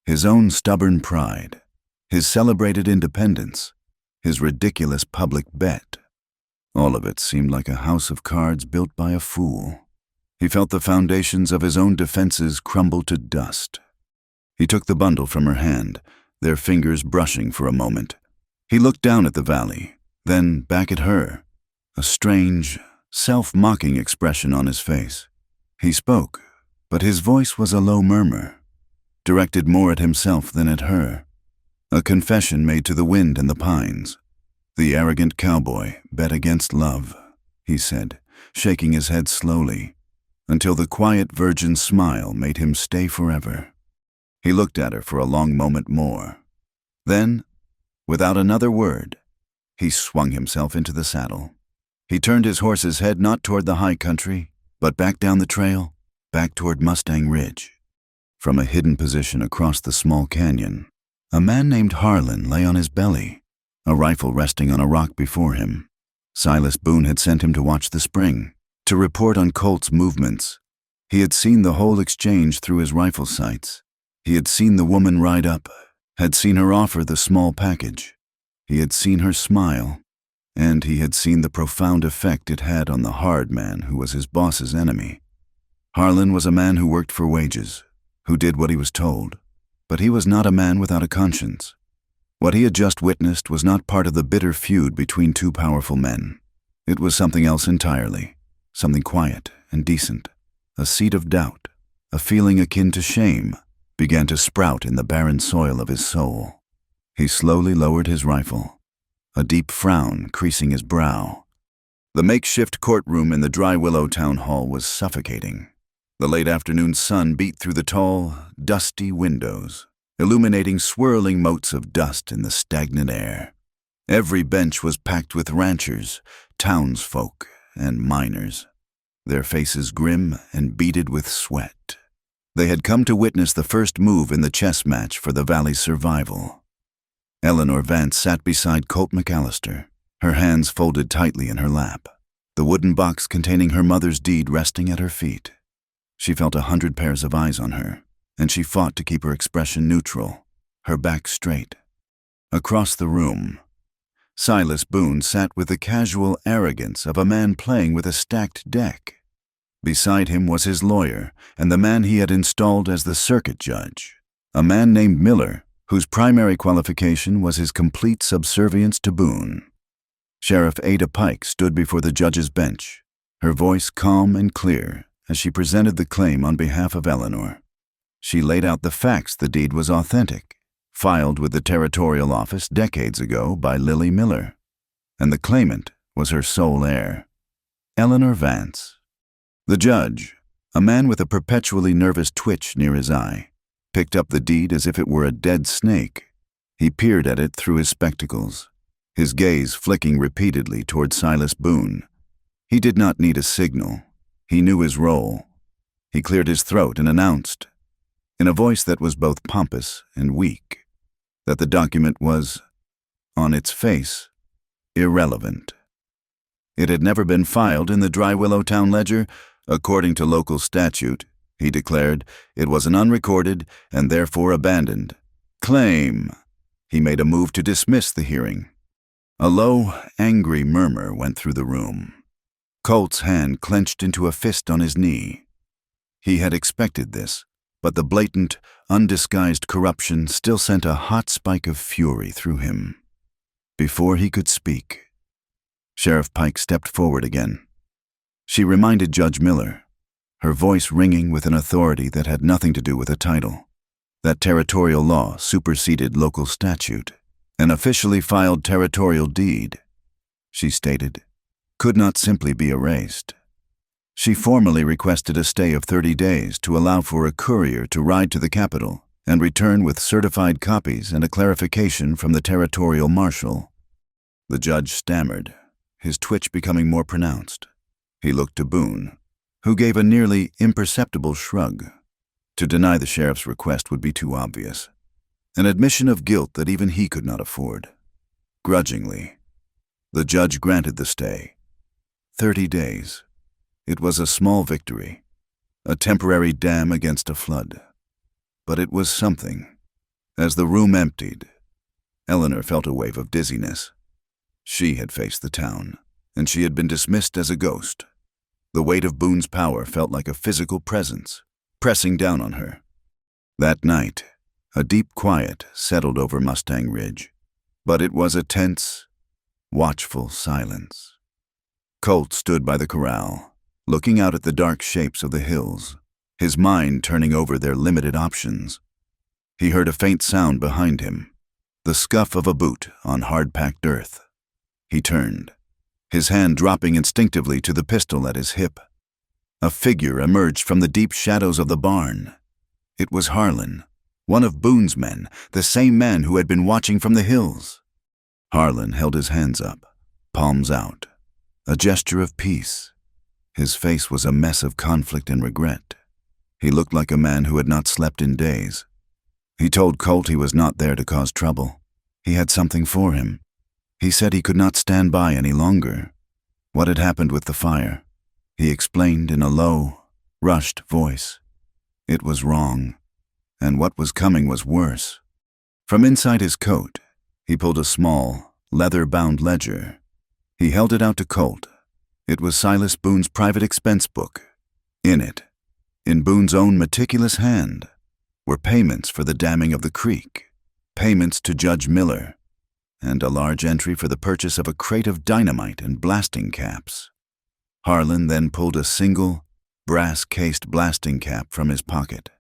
his own stubborn pride, his celebrated independence, his ridiculous public bet. All of it seemed like a house of cards built by a fool. He felt the foundations of his own defenses crumble to dust. He took the bundle from her hand, their fingers brushing for a moment. He looked down at the valley, then back at her, a strange, self-mocking expression on his face. He spoke, but his voice was a low murmur, directed more at himself than at her. A confession made to the wind and the pines. The arrogant cowboy bet against love, he said, shaking his head slowly, until the quiet virgin smile made him stay forever. He looked at her for a long moment more. Then, without another word, he swung himself into the saddle. He turned his horse's head not toward the high country, but back down the trail, back toward Mustang Ridge. From a hidden position across the small canyon, a man named Harlan lay on his belly, a rifle resting on a rock before him. Silas Boone had sent him to watch the spring, to report on Colt's movements. He had seen the whole exchange through his rifle sights. He had seen the woman ride up, had seen her offer the small package. He had seen her smile, and he had seen the profound effect it had on the hard man who was his boss's enemy. Harlan was a man who worked for wages, who did what he was told, but he was not a man without a conscience. What he had just witnessed was not part of the bitter feud between two powerful men. It was something else entirely, something quiet and decent. A seed of doubt, a feeling akin to shame, began to sprout in the barren soil of his soul. He slowly lowered his rifle, a deep frown creasing his brow. The makeshift courtroom in the Dry Willow Town Hall was suffocating. The late afternoon sun beat through the tall, dusty windows, illuminating swirling motes of dust in the stagnant air. Every bench was packed with ranchers, townsfolk, and miners, their faces grim and beaded with sweat. They had come to witness the first move in the chess match for the valley's survival. Eleanor Vance sat beside Colt McAllister, her hands folded tightly in her lap, the wooden box containing her mother's deed resting at her feet. She felt 100 pairs of eyes on her, and she fought to keep her expression neutral, her back straight. Across the room, Silas Boone sat with the casual arrogance of a man playing with a stacked deck. Beside him was his lawyer and the man he had installed as the circuit judge, a man named Miller, whose primary qualification was his complete subservience to Boone. Sheriff Ada Pike stood before the judge's bench, her voice calm and clear as she presented the claim on behalf of Eleanor. She laid out the facts the deed was authentic, filed with the territorial office decades ago by Lily Miller, and the claimant was her sole heir, Eleanor Vance. The judge, a man with a perpetually nervous twitch near his eye, picked up the deed as if it were a dead snake. He peered at it through his spectacles, his gaze flicking repeatedly toward Silas Boone. He did not need a signal. He knew his role. He cleared his throat and announced, in a voice that was both pompous and weak, that the document was, on its face, irrelevant. It had never been filed in the Dry Willow Town Ledger. According to local statute, he declared, it was an unrecorded and therefore abandoned claim. He made a move to dismiss the hearing. A low, angry murmur went through the room. Colt's hand clenched into a fist on his knee. He had expected this, but the blatant, undisguised corruption still sent a hot spike of fury through him. Before he could speak, Sheriff Pike stepped forward again. She reminded Judge Miller, her voice ringing with an authority that had nothing to do with a title, that territorial law superseded local statute. An officially filed territorial deed, she stated, could not simply be erased. She formally requested a stay of 30 days to allow for a courier to ride to the capital and return with certified copies and a clarification from the territorial marshal. The judge stammered, his twitch becoming more pronounced. He looked to Boone, who gave a nearly imperceptible shrug. To deny the sheriff's request would be too obvious, an admission of guilt that even he could not afford. Grudgingly, the judge granted the stay. 30 days. It was a small victory, a temporary dam against a flood. But it was something. As the room emptied, Eleanor felt a wave of dizziness. She had faced the town, and she had been dismissed as a ghost. The weight of Boone's power felt like a physical presence, pressing down on her. That night, a deep quiet settled over Mustang Ridge, but it was a tense, watchful silence. Colt stood by the corral, looking out at the dark shapes of the hills, his mind turning over their limited options. He heard a faint sound behind him, the scuff of a boot on hard-packed earth. He turned, his hand dropping instinctively to the pistol at his hip. A figure emerged from the deep shadows of the barn. It was Harlan, one of Boone's men, the same man who had been watching from the hills. Harlan held his hands up, palms out, a gesture of peace. His face was a mess of conflict and regret. He looked like a man who had not slept in days. He told Colt he was not there to cause trouble. He had something for him. He said he could not stand by any longer. What had happened with the fire? He explained in a low, rushed voice. It was wrong, and what was coming was worse. From inside his coat, he pulled a small, leather-bound ledger. He held it out to Colt. It was Silas Boone's private expense book. In it, in Boone's own meticulous hand, were payments for the damming of the creek, payments to Judge Miller, and a large entry for the purchase of a crate of dynamite and blasting caps. Harlan then pulled a single, brass-cased blasting cap from his pocket,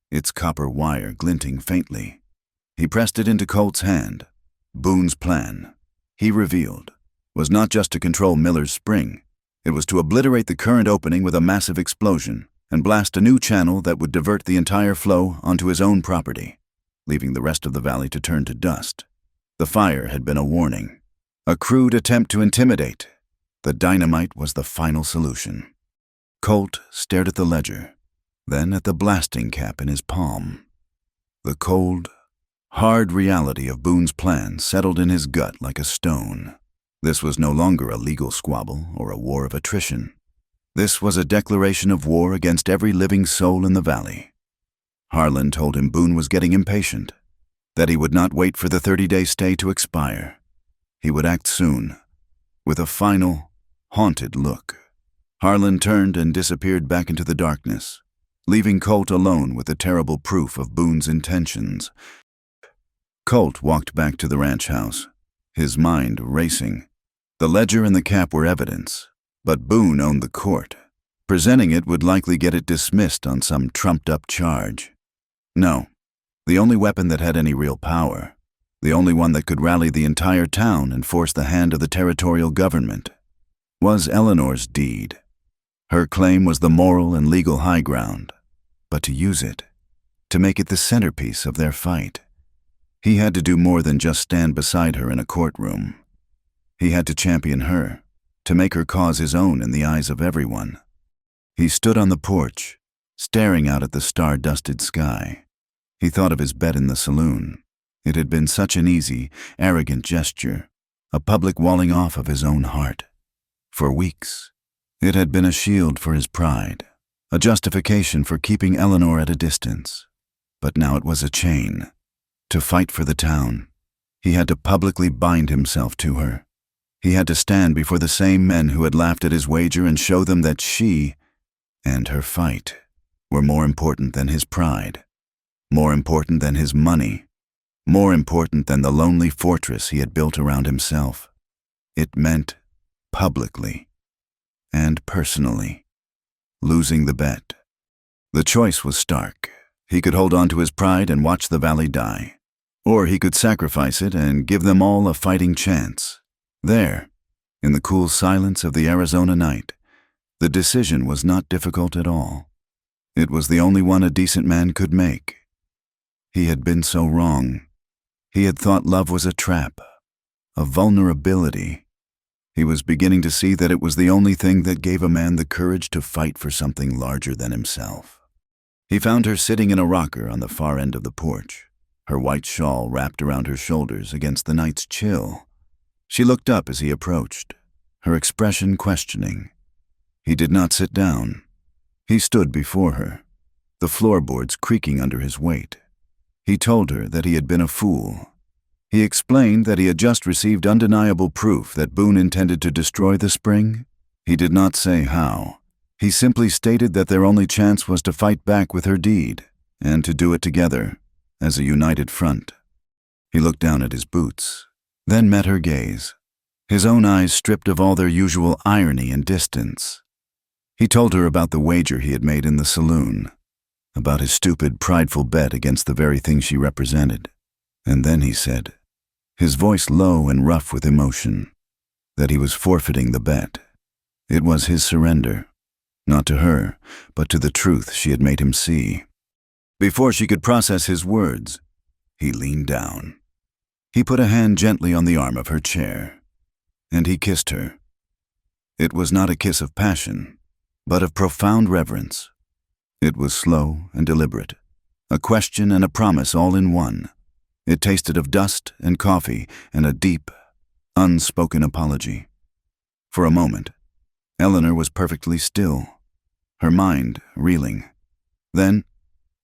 its copper wire glinting faintly. He pressed it into Colt's hand. Boone's plan, he revealed, was not just to control Miller's spring. It was to obliterate the current opening with a massive explosion and blast a new channel that would divert the entire flow onto his own property, leaving the rest of the valley to turn to dust. The fire had been a warning, a crude attempt to intimidate. The dynamite was the final solution. Colt stared at the ledger, then at the blasting cap in his palm. The cold, hard reality of Boone's plan settled in his gut like a stone. This was no longer a legal squabble or a war of attrition. This was a declaration of war against every living soul in the valley. Harlan told him Boone was getting impatient, that he would not wait for the 30-day stay to expire. He would act soon, with a final, haunted look. Harlan turned and disappeared back into the darkness, leaving Colt alone with the terrible proof of Boone's intentions. Colt walked back to the ranch house, his mind racing. The ledger and the cap were evidence, but Boone owned the court. Presenting it would likely get it dismissed on some trumped-up charge. No, the only weapon that had any real power, the only one that could rally the entire town and force the hand of the territorial government, was Eleanor's deed. Her claim was the moral and legal high ground, but to use it, to make it the centerpiece of their fight, he had to do more than just stand beside her in a courtroom. He had to champion her, to make her cause his own in the eyes of everyone. He stood on the porch, staring out at the star-dusted sky. He thought of his bet in the saloon. It had been such an easy, arrogant gesture, a public walling off of his own heart. For weeks, it had been a shield for his pride, a justification for keeping Eleanor at a distance. But now it was a chain. To fight for the town, he had to publicly bind himself to her. He had to stand before the same men who had laughed at his wager and show them that she and her fight were more important than his pride, more important than his money, more important than the lonely fortress he had built around himself. It meant publicly and personally losing the bet. The choice was stark. He could hold on to his pride and watch the valley die, or he could sacrifice it and give them all a fighting chance. There, in the cool silence of the Arizona night, the decision was not difficult at all. It was the only one a decent man could make. He had been so wrong. He had thought love was a trap, a vulnerability. He was beginning to see that it was the only thing that gave a man the courage to fight for something larger than himself. He found her sitting in a rocker on the far end of the porch, her white shawl wrapped around her shoulders against the night's chill. She looked up as he approached, her expression questioning. He did not sit down. He stood before her, the floorboards creaking under his weight. He told her that he had been a fool. He explained that he had just received undeniable proof that Boone intended to destroy the spring. He did not say how. He simply stated that their only chance was to fight back with her deed, and to do it together, as a united front. He looked down at his boots, then met her gaze, his own eyes stripped of all their usual irony and distance. He told her about the wager he had made in the saloon, about his stupid, prideful bet against the very thing she represented. And then he said, his voice low and rough with emotion, that he was forfeiting the bet. It was his surrender, not to her, but to the truth she had made him see. Before she could process his words, he leaned down. He put a hand gently on the arm of her chair, and he kissed her. It was not a kiss of passion, but of profound reverence. It was slow and deliberate, a question and a promise all in one. It tasted of dust and coffee and a deep, unspoken apology. For a moment, Eleanor was perfectly still, her mind reeling. Then,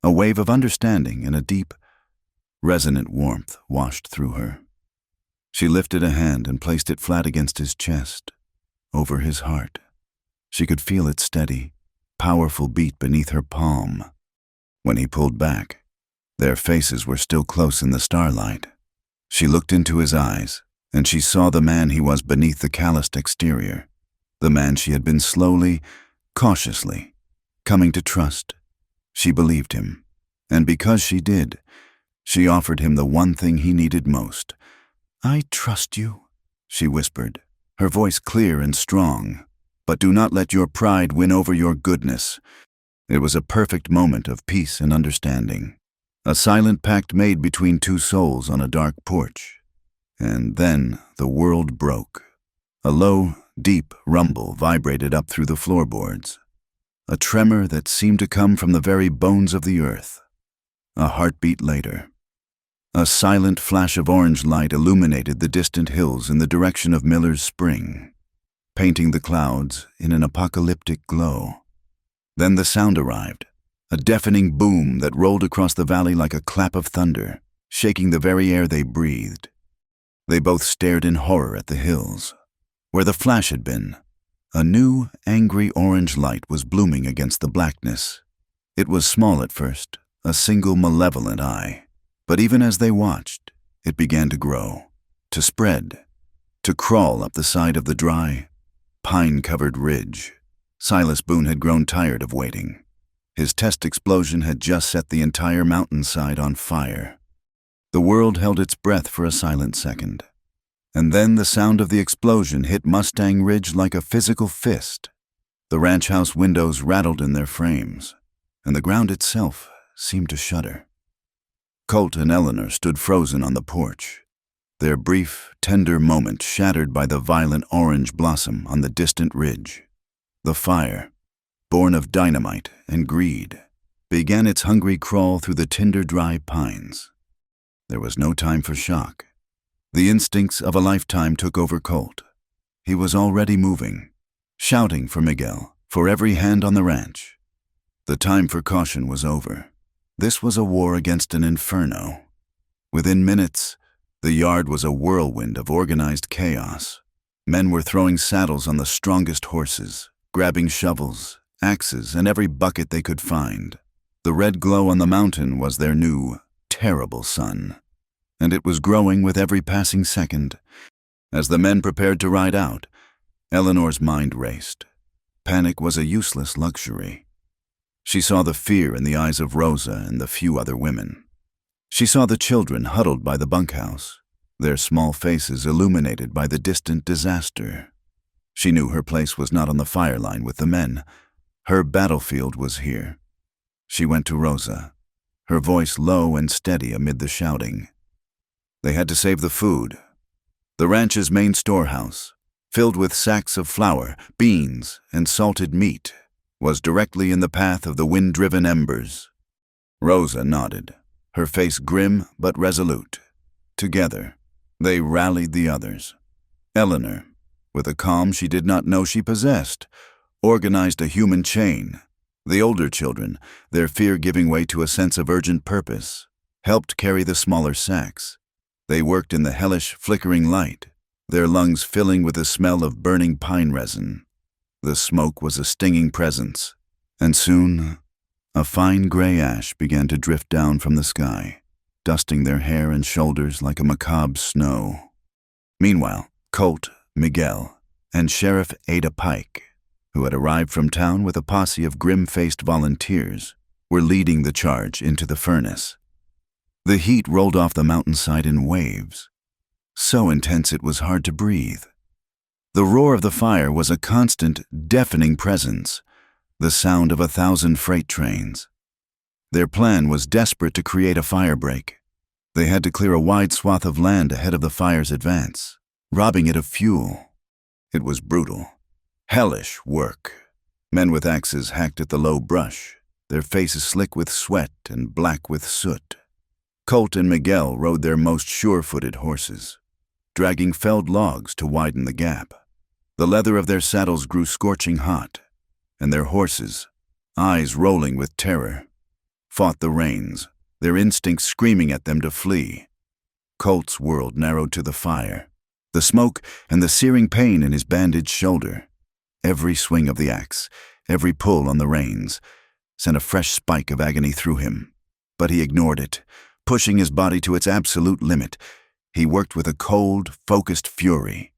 a wave of understanding and a deep, resonant warmth washed through her. She lifted a hand and placed it flat against his chest, over his heart. She could feel its steady, powerful beat beneath her palm. When he pulled back, their faces were still close in the starlight. She looked into his eyes, and she saw the man he was beneath the calloused exterior, the man she had been slowly, cautiously, coming to trust. She believed him, and because she did, she offered him the one thing he needed most. "I trust you," she whispered, her voice clear and strong. "But do not let your pride win over your goodness." It was a perfect moment of peace and understanding, a silent pact made between two souls on a dark porch. And then the world broke. A low, deep rumble vibrated up through the floorboards, a tremor that seemed to come from the very bones of the earth. A heartbeat later, a silent flash of orange light illuminated the distant hills in the direction of Miller's Spring, painting the clouds in an apocalyptic glow. Then the sound arrived, a deafening boom that rolled across the valley like a clap of thunder, shaking the very air they breathed. They both stared in horror at the hills. Where the flash had been, a new, angry orange light was blooming against the blackness. It was small at first, a single malevolent eye. But even as they watched, it began to grow, to spread. to crawl up the side of the dry, pine-covered ridge. Silas Boone had grown tired of waiting. His test explosion had just set the entire mountainside on fire. The world held its breath for a silent second. And then the sound of the explosion hit Mustang Ridge like a physical fist. The ranch house windows rattled in their frames, and the ground itself seemed to shudder. Colt and Eleanor stood frozen on the porch, their brief, tender moment shattered by the violent orange blossom on the distant ridge. The fire, born of dynamite and greed, began its hungry crawl through the tinder dry pines. There was no time for shock. The instincts of a lifetime took over Colt. He was already moving, shouting for Miguel, for every hand on the ranch. The time for caution was over. This was a war against an inferno. Within minutes, the yard was a whirlwind of organized chaos. Men were throwing saddles on the strongest horses, grabbing shovels, axes, and every bucket they could find. The red glow on the mountain was their new, terrible sun, and it was growing with every passing second. As the men prepared to ride out, Eleanor's mind raced. Panic was a useless luxury. She saw the fear in the eyes of Rosa and the few other women. She saw the children huddled by the bunkhouse, their small faces illuminated by the distant disaster. She knew her place was not on the fire line with the men. Her battlefield was here. She went to Rosa, her voice low and steady amid the shouting. They had to save the food. The ranch's main storehouse, filled with sacks of flour, beans, and salted meat, was directly in the path of the wind-driven embers. Rosa nodded, her face grim but resolute. Together, they rallied the others. Eleanor, with a calm she did not know she possessed, organized a human chain. The older children, their fear giving way to a sense of urgent purpose, helped carry the smaller sacks. They worked in the hellish, flickering light, their lungs filling with the smell of burning pine resin. The smoke was a stinging presence, and soon a fine gray ash began to drift down from the sky, dusting their hair and shoulders like a macabre snow. Meanwhile, Colt, Miguel, and Sheriff Ada Pike, who had arrived from town with a posse of grim-faced volunteers, were leading the charge into the furnace. The heat rolled off the mountainside in waves, so intense it was hard to breathe. The roar of the fire was a constant, deafening presence, the sound of 1,000 freight trains. Their plan was desperate to create a firebreak. They had to clear a wide swath of land ahead of the fire's advance, robbing it of fuel. It was brutal, hellish work. Men with axes hacked at the low brush, their faces slick with sweat and black with soot. Colt and Miguel rode their most sure-footed horses, dragging felled logs to widen the gap. The leather of their saddles grew scorching hot, and their horses, eyes rolling with terror, fought the rains, their instincts screaming at them to flee. Colt's world narrowed to the fire, the smoke and the searing pain in his bandaged shoulder. Every swing of the axe, every pull on the reins, sent a fresh spike of agony through him. But he ignored it, pushing his body to its absolute limit. He worked with a cold, focused fury,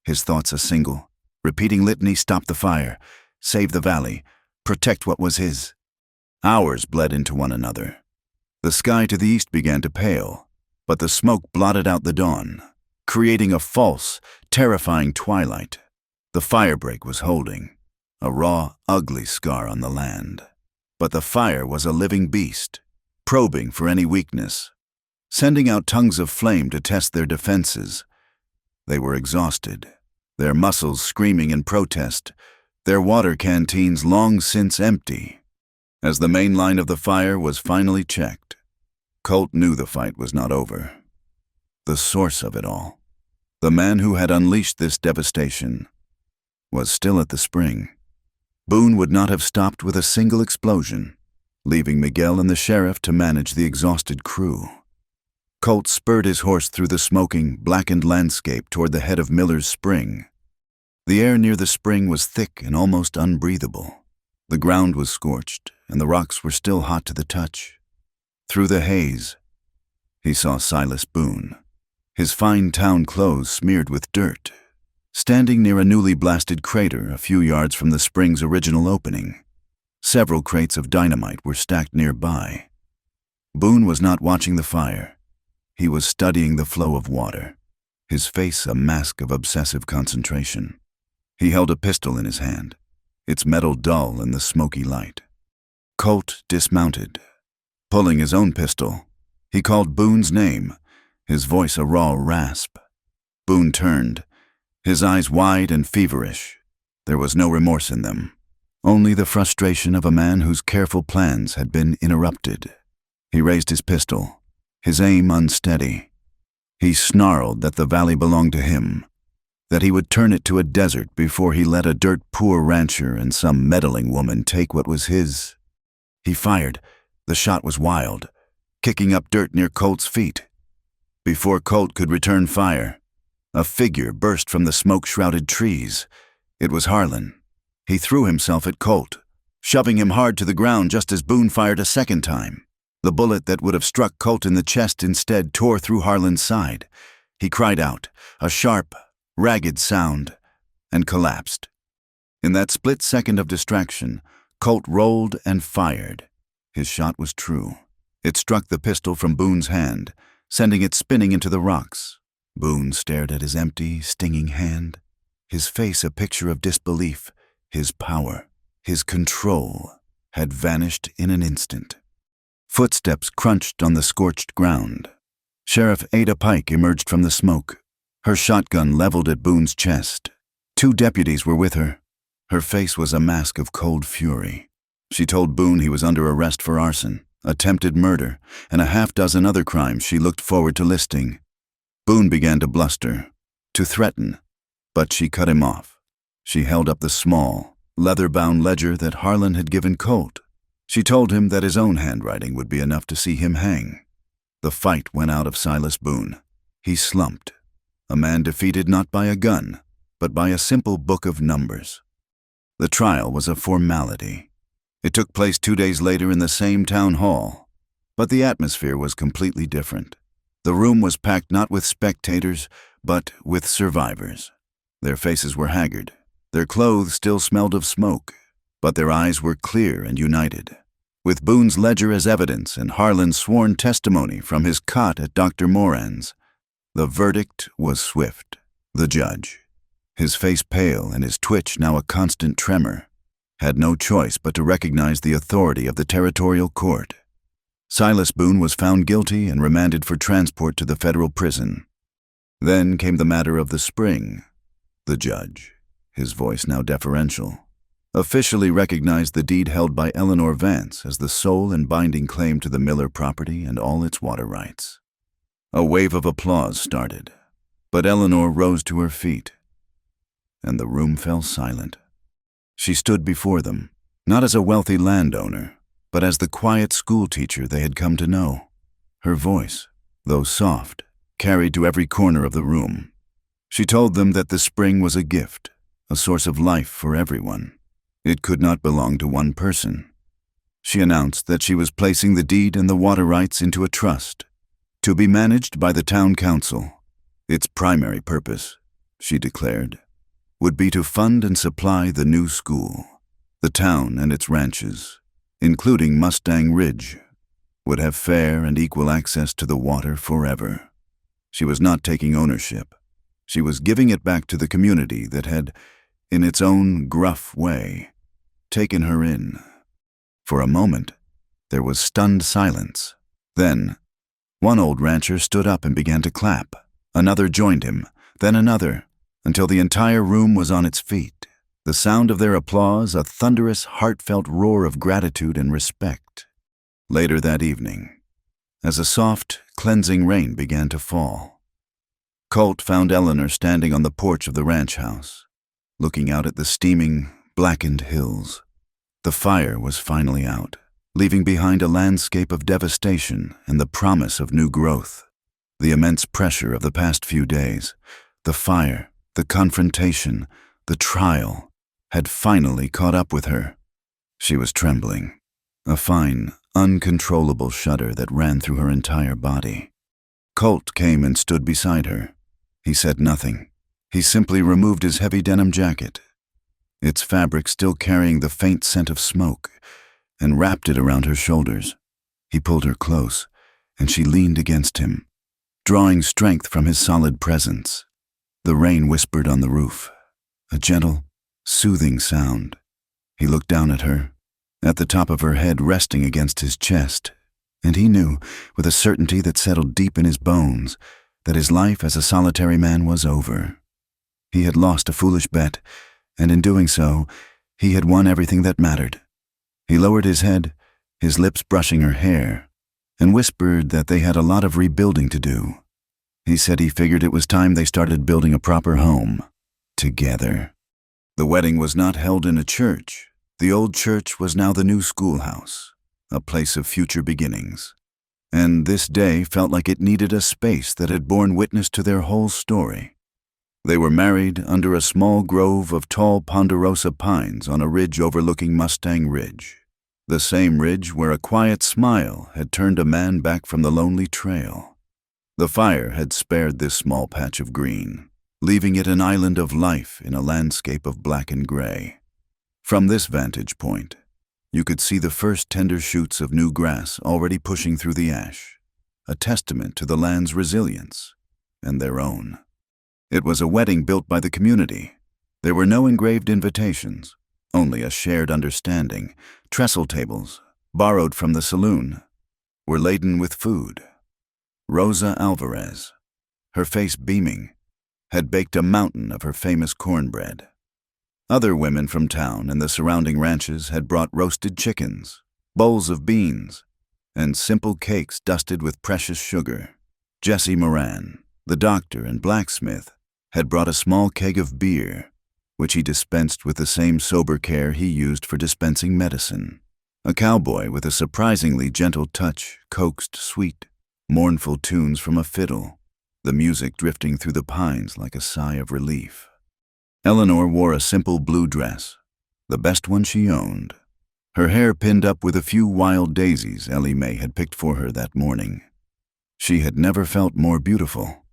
his thoughts a single, repeating litany: stop the fire, save the valley, protect what was his. Hours bled into one another. The sky to the east began to pale, but the smoke blotted out the dawn, creating a false, terrifying twilight. The firebreak was holding, a raw, ugly scar on the land. But the fire was a living beast, probing for any weakness, sending out tongues of flame to test their defenses. They were exhausted, their muscles screaming in protest, their water canteens long since empty. As the main line of the fire was finally checked, Colt knew the fight was not over. The source of it all, the man who had unleashed this devastation, was still at the spring. Boone would not have stopped with a single explosion, leaving Miguel and the sheriff to manage the exhausted crew. Colt spurred his horse through the smoking, blackened landscape toward the head of Miller's Spring. The air near the spring was thick and almost unbreathable. The ground was scorched, and the rocks were still hot to the touch. Through the haze, he saw Silas Boone, his fine town clothes smeared with dirt, standing near a newly blasted crater a few yards from the spring's original opening. Several crates of dynamite were stacked nearby. Boone was not watching the fire. He was studying the flow of water, his face a mask of obsessive concentration. He held a pistol in his hand, its metal dull in the smoky light. Colt dismounted. Pulling his own pistol, he called Boone's name, his voice a raw rasp. Boone turned, his eyes wide and feverish. There was no remorse in them, only the frustration of a man whose careful plans had been interrupted. He raised his pistol, his aim unsteady. He snarled that the valley belonged to him, that he would turn it to a desert before he let a dirt-poor rancher and some meddling woman take what was his. He fired. The shot was wild, kicking up dirt near Colt's feet. Before Colt could return fire, a figure burst from the smoke-shrouded trees. It was Harlan. He threw himself at Colt, shoving him hard to the ground just as Boone fired a second time. The bullet that would have struck Colt in the chest instead tore through Harlan's side. He cried out, a sharp, ragged sound, and collapsed. In that split second of distraction, Colt rolled and fired. His shot was true. It struck the pistol from Boone's hand, sending it spinning into the rocks. Boone stared at his empty, stinging hand, his face a picture of disbelief. His power, his control, had vanished in an instant. Footsteps crunched on the scorched ground. Sheriff Ada Pike emerged from the smoke, her shotgun leveled at Boone's chest. 2 deputies were with her. Her face was a mask of cold fury. She told Boone he was under arrest for arson, attempted murder, and a half-dozen other crimes she looked forward to listing. Boone began to bluster, to threaten, but she cut him off. She held up the small, leather-bound ledger that Harlan had given Colt. She told him that his own handwriting would be enough to see him hang. The fight went out of Silas Boone. He slumped, a man defeated not by a gun, but by a simple book of numbers. The trial was a formality. It took place 2 days later in the same town hall, but the atmosphere was completely different. The room was packed not with spectators, but with survivors. Their faces were haggard. Their clothes still smelled of smoke, but their eyes were clear and united. With Boone's ledger as evidence and Harlan's sworn testimony from his cot at Dr. Moran's, the verdict was swift. The judge, his face pale and his twitch now a constant tremor, had no choice but to recognize the authority of the territorial court. Silas Boone was found guilty and remanded for transport to the federal prison. Then came the matter of the spring. The judge, his voice now deferential, officially recognized the deed held by Eleanor Vance as the sole and binding claim to the Miller property and all its water rights. A wave of applause started, but Eleanor rose to her feet, and the room fell silent. She stood before them, not as a wealthy landowner, but as the quiet schoolteacher they had come to know. Her voice, though soft, carried to every corner of the room. She told them that the spring was a gift, a source of life for everyone. It could not belong to one person. She announced that she was placing the deed and the water rights into a trust, to be managed by the town council. Its primary purpose, she declared, would be to fund and supply the new school. The town and its ranches, including Mustang Ridge, would have fair and equal access to the water forever. She was not taking ownership. She was giving it back to the community that had, in its own gruff way, taken her in. For a moment, there was stunned silence. Then, one old rancher stood up and began to clap. Another joined him, then another, until the entire room was on its feet. The sound of their applause, a thunderous, heartfelt roar of gratitude and respect. Later that evening, as a soft, cleansing rain began to fall, Colt found Eleanor standing on the porch of the ranch house, looking out at the steaming, blackened hills. The fire was finally out, leaving behind a landscape of devastation and the promise of new growth. The immense pressure of the past few days, the fire, the confrontation, the trial, had finally caught up with her. She was trembling, a fine, uncontrollable shudder that ran through her entire body. Colt came and stood beside her. He said nothing. He simply removed his heavy denim jacket, its fabric still carrying the faint scent of smoke, and wrapped it around her shoulders. He pulled her close, and she leaned against him, drawing strength from his solid presence. The rain whispered on the roof, a gentle, soothing sound. He looked down at her, at the top of her head resting against his chest, and he knew, with a certainty that settled deep in his bones, that his life as a solitary man was over. He had lost a foolish bet, and in doing so, he had won everything that mattered. He lowered his head, his lips brushing her hair, and whispered that they had a lot of rebuilding to do. He said he figured it was time they started building a proper home, together. The wedding was not held in a church. The old church was now the new schoolhouse, a place of future beginnings. And this day felt like it needed a space that had borne witness to their whole story. They were married under a small grove of tall ponderosa pines on a ridge overlooking Mustang Ridge, the same ridge where a quiet smile had turned a man back from the lonely trail. The fire had spared this small patch of green, leaving it an island of life in a landscape of black and gray. From this vantage point, you could see the first tender shoots of new grass already pushing through the ash, a testament to the land's resilience and their own. It was a wedding built by the community. There were no engraved invitations, only a shared understanding. Trestle tables, borrowed from the saloon, were laden with food. Rosa Alvarez, her face beaming, had baked a mountain of her famous cornbread. Other women from town and the surrounding ranches had brought roasted chickens, bowls of beans, and simple cakes dusted with precious sugar. Jesse Moran, the doctor and blacksmith, had brought a small keg of beer, which he dispensed with the same sober care he used for dispensing medicine. A cowboy with a surprisingly gentle touch coaxed sweet, mournful tunes from a fiddle, the music drifting through the pines like a sigh of relief. Eleanor wore a simple blue dress, the best one she owned, her hair pinned up with a few wild daisies Ellie Mae had picked for her that morning. She had never felt more beautiful.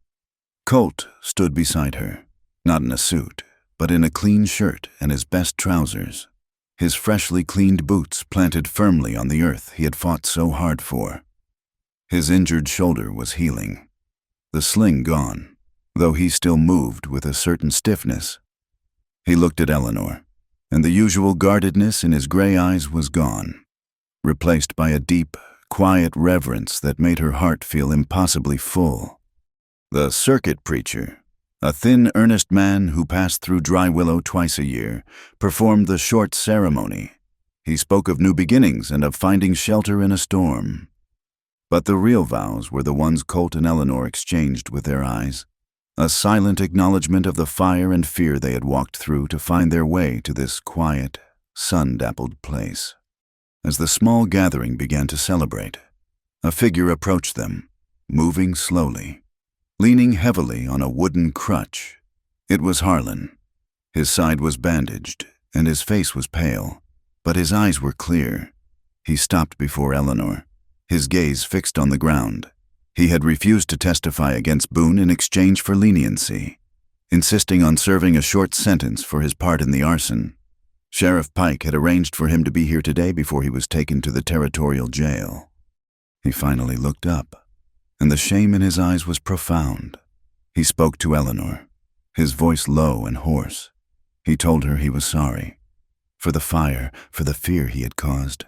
Colt stood beside her, not in a suit, but in a clean shirt and his best trousers, his freshly cleaned boots planted firmly on the earth he had fought so hard for. His injured shoulder was healing, the sling gone, though he still moved with a certain stiffness. He looked at Eleanor, and the usual guardedness in his gray eyes was gone, replaced by a deep, quiet reverence that made her heart feel impossibly full. The circuit preacher, a thin, earnest man who passed through Dry Willow twice a year, performed the short ceremony. He spoke of new beginnings and of finding shelter in a storm. But the real vows were the ones Colt and Eleanor exchanged with their eyes, a silent acknowledgement of the fire and fear they had walked through to find their way to this quiet, sun-dappled place. As the small gathering began to celebrate, a figure approached them, moving slowly, leaning heavily on a wooden crutch. It was Harlan. His side was bandaged, and his face was pale, but his eyes were clear. He stopped before Eleanor, his gaze fixed on the ground. He had refused to testify against Boone in exchange for leniency, insisting on serving a short sentence for his part in the arson. Sheriff Pike had arranged for him to be here today before he was taken to the territorial jail. He finally looked up, and the shame in his eyes was profound. He spoke to Eleanor, his voice low and hoarse. He told her he was sorry, for the fire, for the fear he had caused.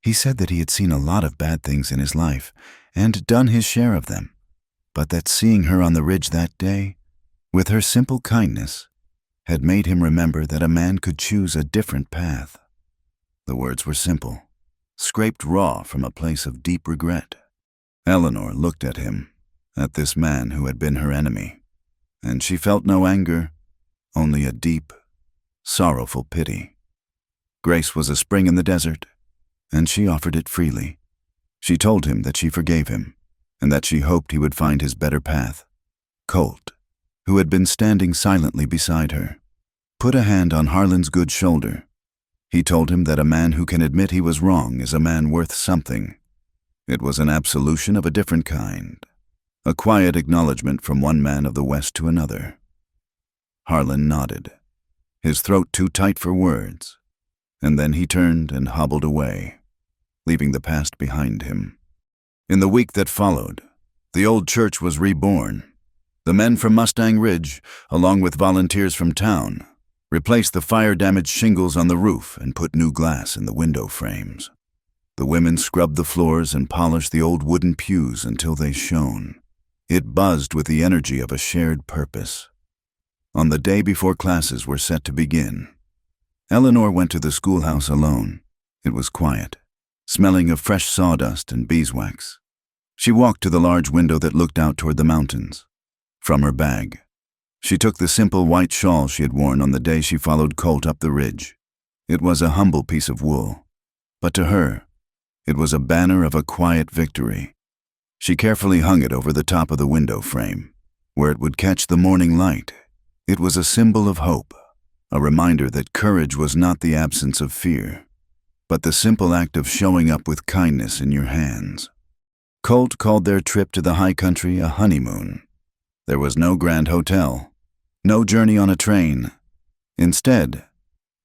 He said that he had seen a lot of bad things in his life, and done his share of them, but that seeing her on the ridge that day, with her simple kindness, had made him remember that a man could choose a different path. The words were simple, scraped raw from a place of deep regret. Eleanor looked at him, at this man who had been her enemy, and she felt no anger, only a deep, sorrowful pity. Grace was a spring in the desert, and she offered it freely. She told him that she forgave him, and that she hoped he would find his better path. Colt, who had been standing silently beside her, put a hand on Harlan's good shoulder. He told him that a man who can admit he was wrong is a man worth something. It was an absolution of a different kind, a quiet acknowledgement from one man of the West to another. Harlan nodded, his throat too tight for words, and then he turned and hobbled away, leaving the past behind him. In the week that followed, the old church was reborn. The men from Mustang Ridge, along with volunteers from town, replaced the fire-damaged shingles on the roof and put new glass in the window frames. The women scrubbed the floors and polished the old wooden pews until they shone. It buzzed with the energy of a shared purpose. On the day before classes were set to begin, Eleanor went to the schoolhouse alone. It was quiet, smelling of fresh sawdust and beeswax. She walked to the large window that looked out toward the mountains. From her bag, she took the simple white shawl she had worn on the day she followed Colt up the ridge. It was a humble piece of wool, but to her, it was a banner of a quiet victory. She carefully hung it over the top of the window frame, where it would catch the morning light. It was a symbol of hope, a reminder that courage was not the absence of fear, but the simple act of showing up with kindness in your hands. Colt called their trip to the high country a honeymoon. There was no grand hotel, no journey on a train. Instead,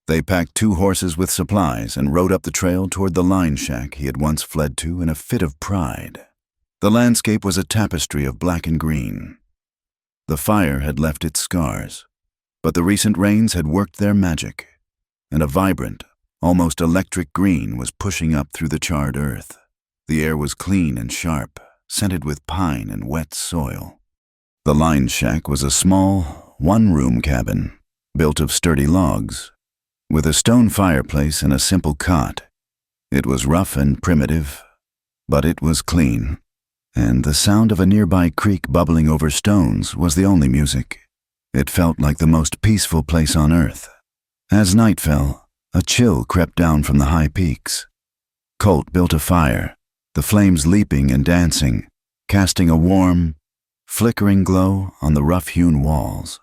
they packed 2 horses with supplies and rode up the trail toward the line shack he had once fled to in a fit of pride. The landscape was a tapestry of black and green. The fire had left its scars, but the recent rains had worked their magic, and a vibrant, almost electric green was pushing up through the charred earth. The air was clean and sharp, scented with pine and wet soil. The line shack was a small, one-room cabin, built of sturdy logs, with a stone fireplace and a simple cot. It was rough and primitive, but it was clean, and the sound of a nearby creek bubbling over stones was the only music. It felt like the most peaceful place on earth. As night fell, a chill crept down from the high peaks. Colt built a fire, the flames leaping and dancing, casting a warm, flickering glow on the rough-hewn walls.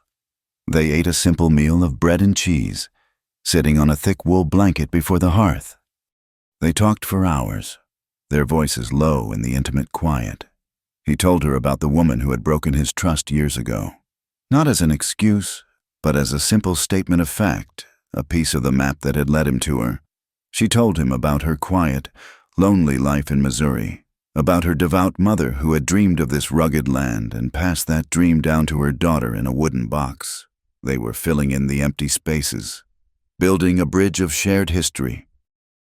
They ate a simple meal of bread and cheese, sitting on a thick wool blanket before the hearth. They talked for hours, their voices low in the intimate quiet. He told her about the woman who had broken his trust years ago, not as an excuse, but as a simple statement of fact, a piece of the map that had led him to her. She told him about her quiet, lonely life in Missouri, about her devout mother who had dreamed of this rugged land and passed that dream down to her daughter in a wooden box. They were filling in the empty spaces, building a bridge of shared history.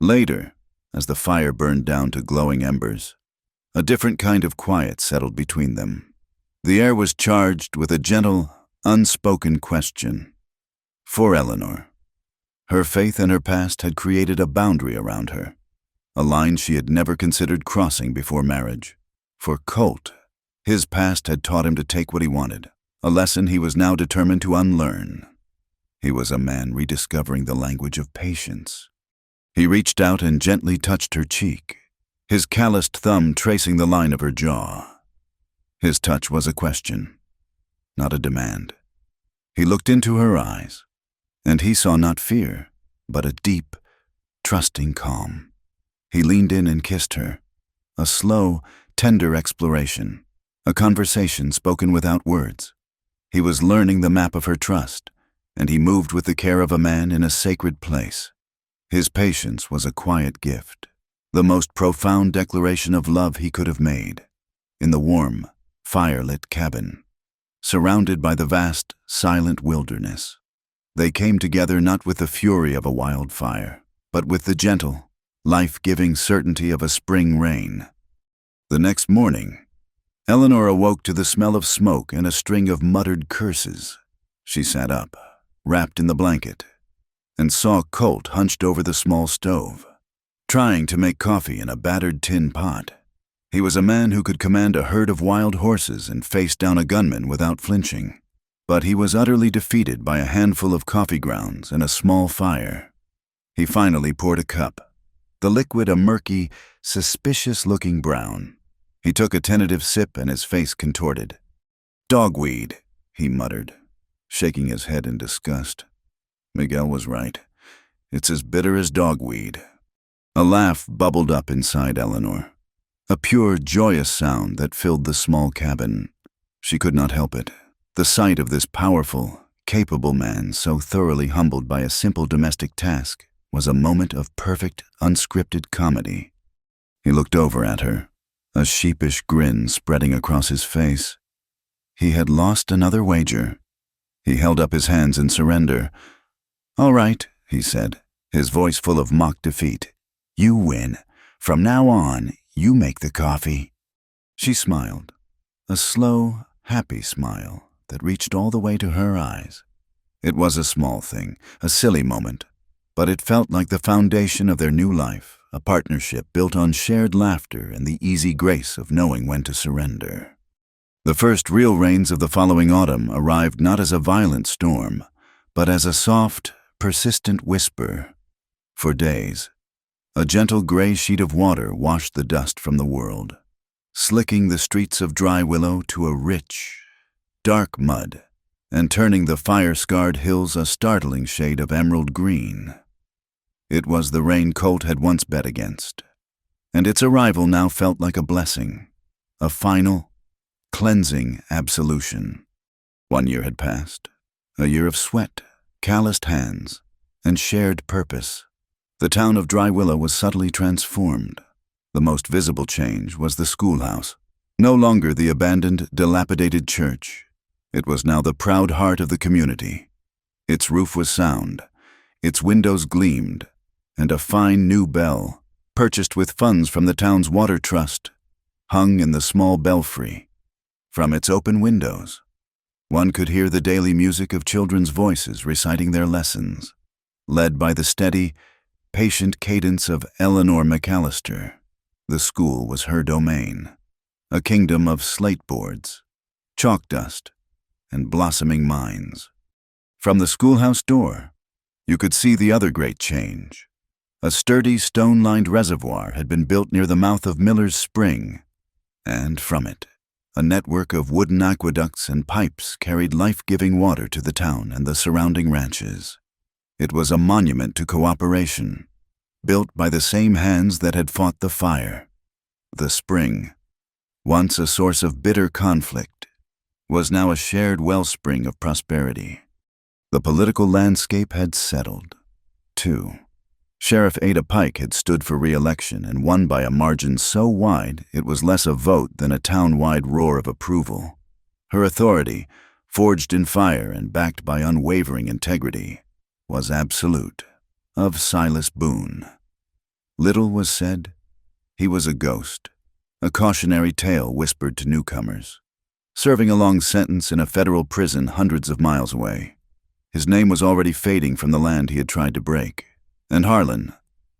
Later, as the fire burned down to glowing embers, a different kind of quiet settled between them. The air was charged with a gentle, unspoken question. For Eleanor, her faith and her past had created a boundary around her, a line she had never considered crossing before marriage. For Colt, his past had taught him to take what he wanted, a lesson he was now determined to unlearn. He was a man rediscovering the language of patience. He reached out and gently touched her cheek, his calloused thumb tracing the line of her jaw. His touch was a question, not a demand. He looked into her eyes, and he saw not fear, but a deep, trusting calm. He leaned in and kissed her, a slow, tender exploration, a conversation spoken without words. He was learning the map of her trust, and he moved with the care of a man in a sacred place. His patience was a quiet gift, the most profound declaration of love he could have made. In the warm, fire-lit cabin, surrounded by the vast, silent wilderness, they came together not with the fury of a wildfire, but with the gentle, life-giving certainty of a spring rain. The next morning, Eleanor awoke to the smell of smoke and a string of muttered curses. She sat up, wrapped in the blanket, and saw Colt hunched over the small stove, trying to make coffee in a battered tin pot. He was a man who could command a herd of wild horses and face down a gunman without flinching, but he was utterly defeated by a handful of coffee grounds and a small fire. He finally poured a cup, the liquid a murky, suspicious-looking brown. He took a tentative sip and his face contorted. "Dogweed," he muttered, shaking his head in disgust. Miguel was right. It's as bitter as dogweed. A laugh bubbled up inside Eleanor, a pure, joyous sound that filled the small cabin. She could not help it. The sight of this powerful, capable man so thoroughly humbled by a simple domestic task was a moment of perfect, unscripted comedy. He looked over at her, a sheepish grin spreading across his face. He had lost another wager. He held up his hands in surrender. "All right," he said, his voice full of mock defeat. "You win. From now on, you make the coffee." She smiled, a slow, happy smile that reached all the way to her eyes. It was a small thing, a silly moment, but it felt like the foundation of their new life, a partnership built on shared laughter and the easy grace of knowing when to surrender. The first real rains of the following autumn arrived not as a violent storm, but as a soft, persistent whisper. For days, a gentle gray sheet of water washed the dust from the world, slicking the streets of Dry Willow to a rich, dark mud, and turning the fire-scarred hills a startling shade of emerald green. It was the rain Colt had once bet against, and its arrival now felt like a blessing, a final, cleansing absolution. 1 year had passed, a year of sweat, calloused hands, and shared purpose. The town of Dry Willow was subtly transformed. The most visible change was the schoolhouse. No longer the abandoned, dilapidated church. It was now the proud heart of the community. Its roof was sound, its windows gleamed, and a fine new bell, purchased with funds from the town's water trust, hung in the small belfry. From its open windows, one could hear the daily music of children's voices reciting their lessons, led by the steady, patient cadence of Eleanor McAllister. The school was her domain, a kingdom of slate boards, chalk dust, and blossoming minds. From the schoolhouse door, you could see the other great change. A sturdy, stone-lined reservoir had been built near the mouth of Miller's Spring, and from it, a network of wooden aqueducts and pipes carried life-giving water to the town and the surrounding ranches. It was a monument to cooperation, built by the same hands that had fought the fire. The spring, once a source of bitter conflict, was now a shared wellspring of prosperity. The political landscape had settled, too. Sheriff Ada Pike had stood for re-election and won by a margin so wide it was less a vote than a town-wide roar of approval. Her authority, forged in fire and backed by unwavering integrity, was absolute. Of Silas Boone, little was said. He was a ghost, a cautionary tale whispered to newcomers, serving a long sentence in a federal prison hundreds of miles away. His name was already fading from the land he had tried to break, and Harlan,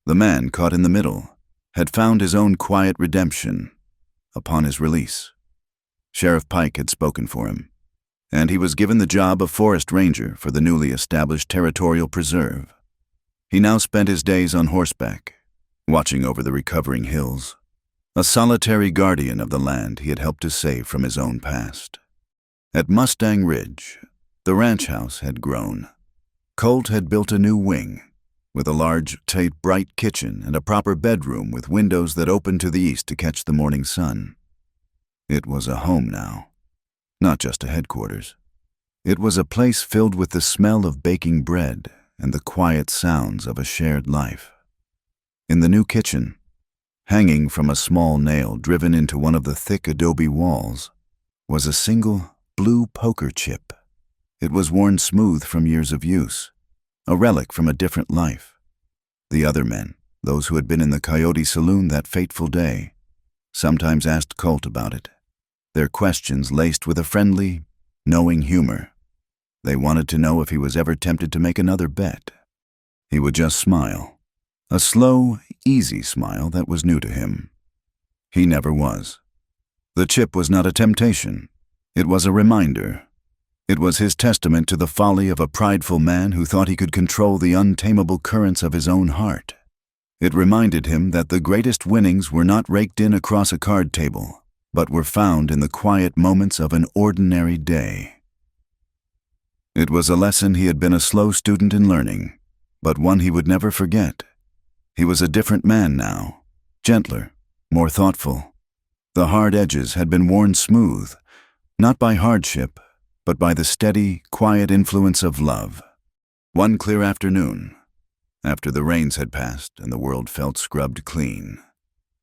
the man caught in the middle, had found his own quiet redemption upon his release. Sheriff Pike had spoken for him, and he was given the job of forest ranger for the newly established territorial preserve. He now spent his days on horseback, watching over the recovering hills, a solitary guardian of the land he had helped to save from his own past. At Mustang Ridge, the ranch house had grown. Colt had built a new wing, with a large, bright kitchen and a proper bedroom with windows that opened to the east to catch the morning sun. It was a home now, not just a headquarters. It was a place filled with the smell of baking bread and the quiet sounds of a shared life. In the new kitchen, hanging from a small nail driven into one of the thick adobe walls, was a single blue poker chip. It was worn smooth from years of use, a relic from a different life. The other men, those who had been in the Coyote Saloon that fateful day, sometimes asked Colt about it, their questions laced with a friendly, knowing humor. They wanted to know if he was ever tempted to make another bet. He would just smile, a slow, easy smile that was new to him. He never was. The chip was not a temptation. It was a reminder. It was his testament to the folly of a prideful man who thought he could control the untamable currents of his own heart. It reminded him that the greatest winnings were not raked in across a card table, but were found in the quiet moments of an ordinary day. It was a lesson he had been a slow student in learning, but one he would never forget. He was a different man now, gentler, more thoughtful. The hard edges had been worn smooth, not by hardship, but by the steady, quiet influence of love. One clear afternoon, after the rains had passed and the world felt scrubbed clean,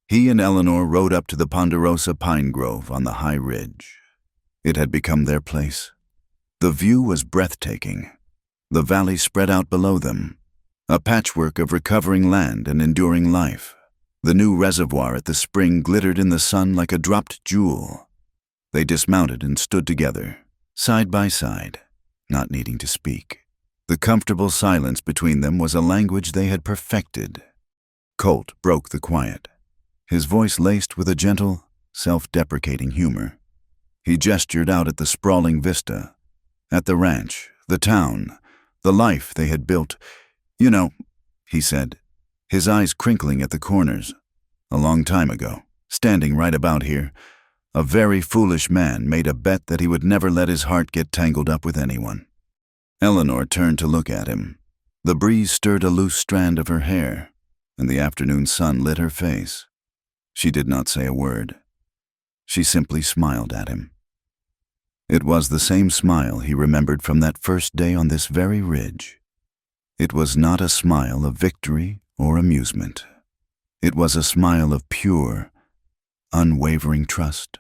he and Eleanor rode up to the ponderosa pine grove on the high ridge. It had become their place. The view was breathtaking. The valley spread out below them, a patchwork of recovering land and enduring life. The new reservoir at the spring glittered in the sun like a dropped jewel. They dismounted and stood together, side by side, not needing to speak. The comfortable silence between them was a language they had perfected. Colt broke the quiet, his voice laced with a gentle, self-deprecating humor. He gestured out at the sprawling vista, at the ranch, the town, the life they had built. "You know," he said, his eyes crinkling at the corners, "a long time ago, standing right about here, a very foolish man made a bet that he would never let his heart get tangled up with anyone." Eleanor turned to look at him. The breeze stirred a loose strand of her hair, and the afternoon sun lit her face. She did not say a word. She simply smiled at him. It was the same smile he remembered from that first day on this very ridge. It was not a smile of victory or amusement. It was a smile of pure, unwavering trust,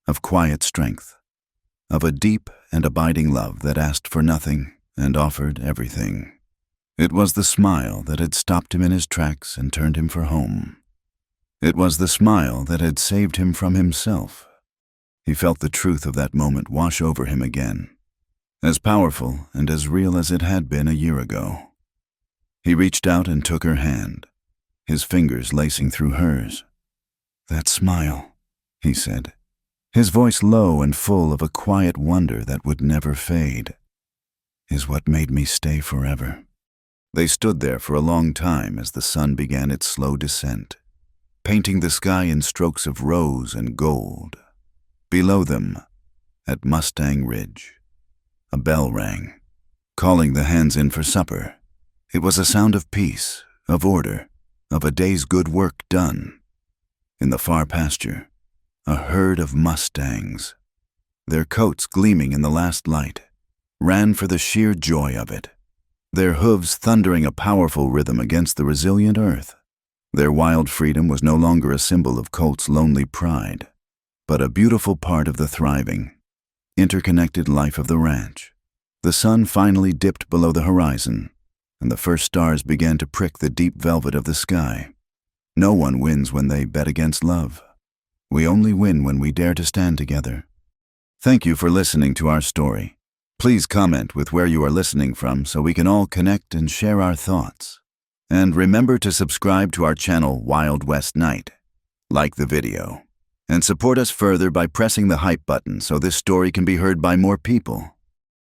of quiet strength, of a deep and abiding love that asked for nothing and offered everything. It was the smile that had stopped him in his tracks and turned him for home. It was the smile that had saved him from himself. He felt the truth of that moment wash over him again, as powerful and as real as it had been a year ago. He reached out and took her hand, his fingers lacing through hers. "That smile," he said, his voice low and full of a quiet wonder that would never fade, "is what made me stay forever." They stood there for a long time as the sun began its slow descent, painting the sky in strokes of rose and gold. Below them, at Mustang Ridge, a bell rang, calling the hands in for supper. It was a sound of peace, of order, of a day's good work done. In the far pasture, a herd of mustangs, their coats gleaming in the last light, ran for the sheer joy of it, their hooves thundering a powerful rhythm against the resilient earth. Their wild freedom was no longer a symbol of Colt's lonely pride, but a beautiful part of the thriving, interconnected life of the ranch. The sun finally dipped below the horizon, and the first stars began to prick the deep velvet of the sky. No one wins when they bet against love. We only win when we dare to stand together. Thank you for listening to our story. Please comment with where you are listening from so we can all connect and share our thoughts. And remember to subscribe to our channel Wild West Night. Like the video, and support us further by pressing the hype button so this story can be heard by more people.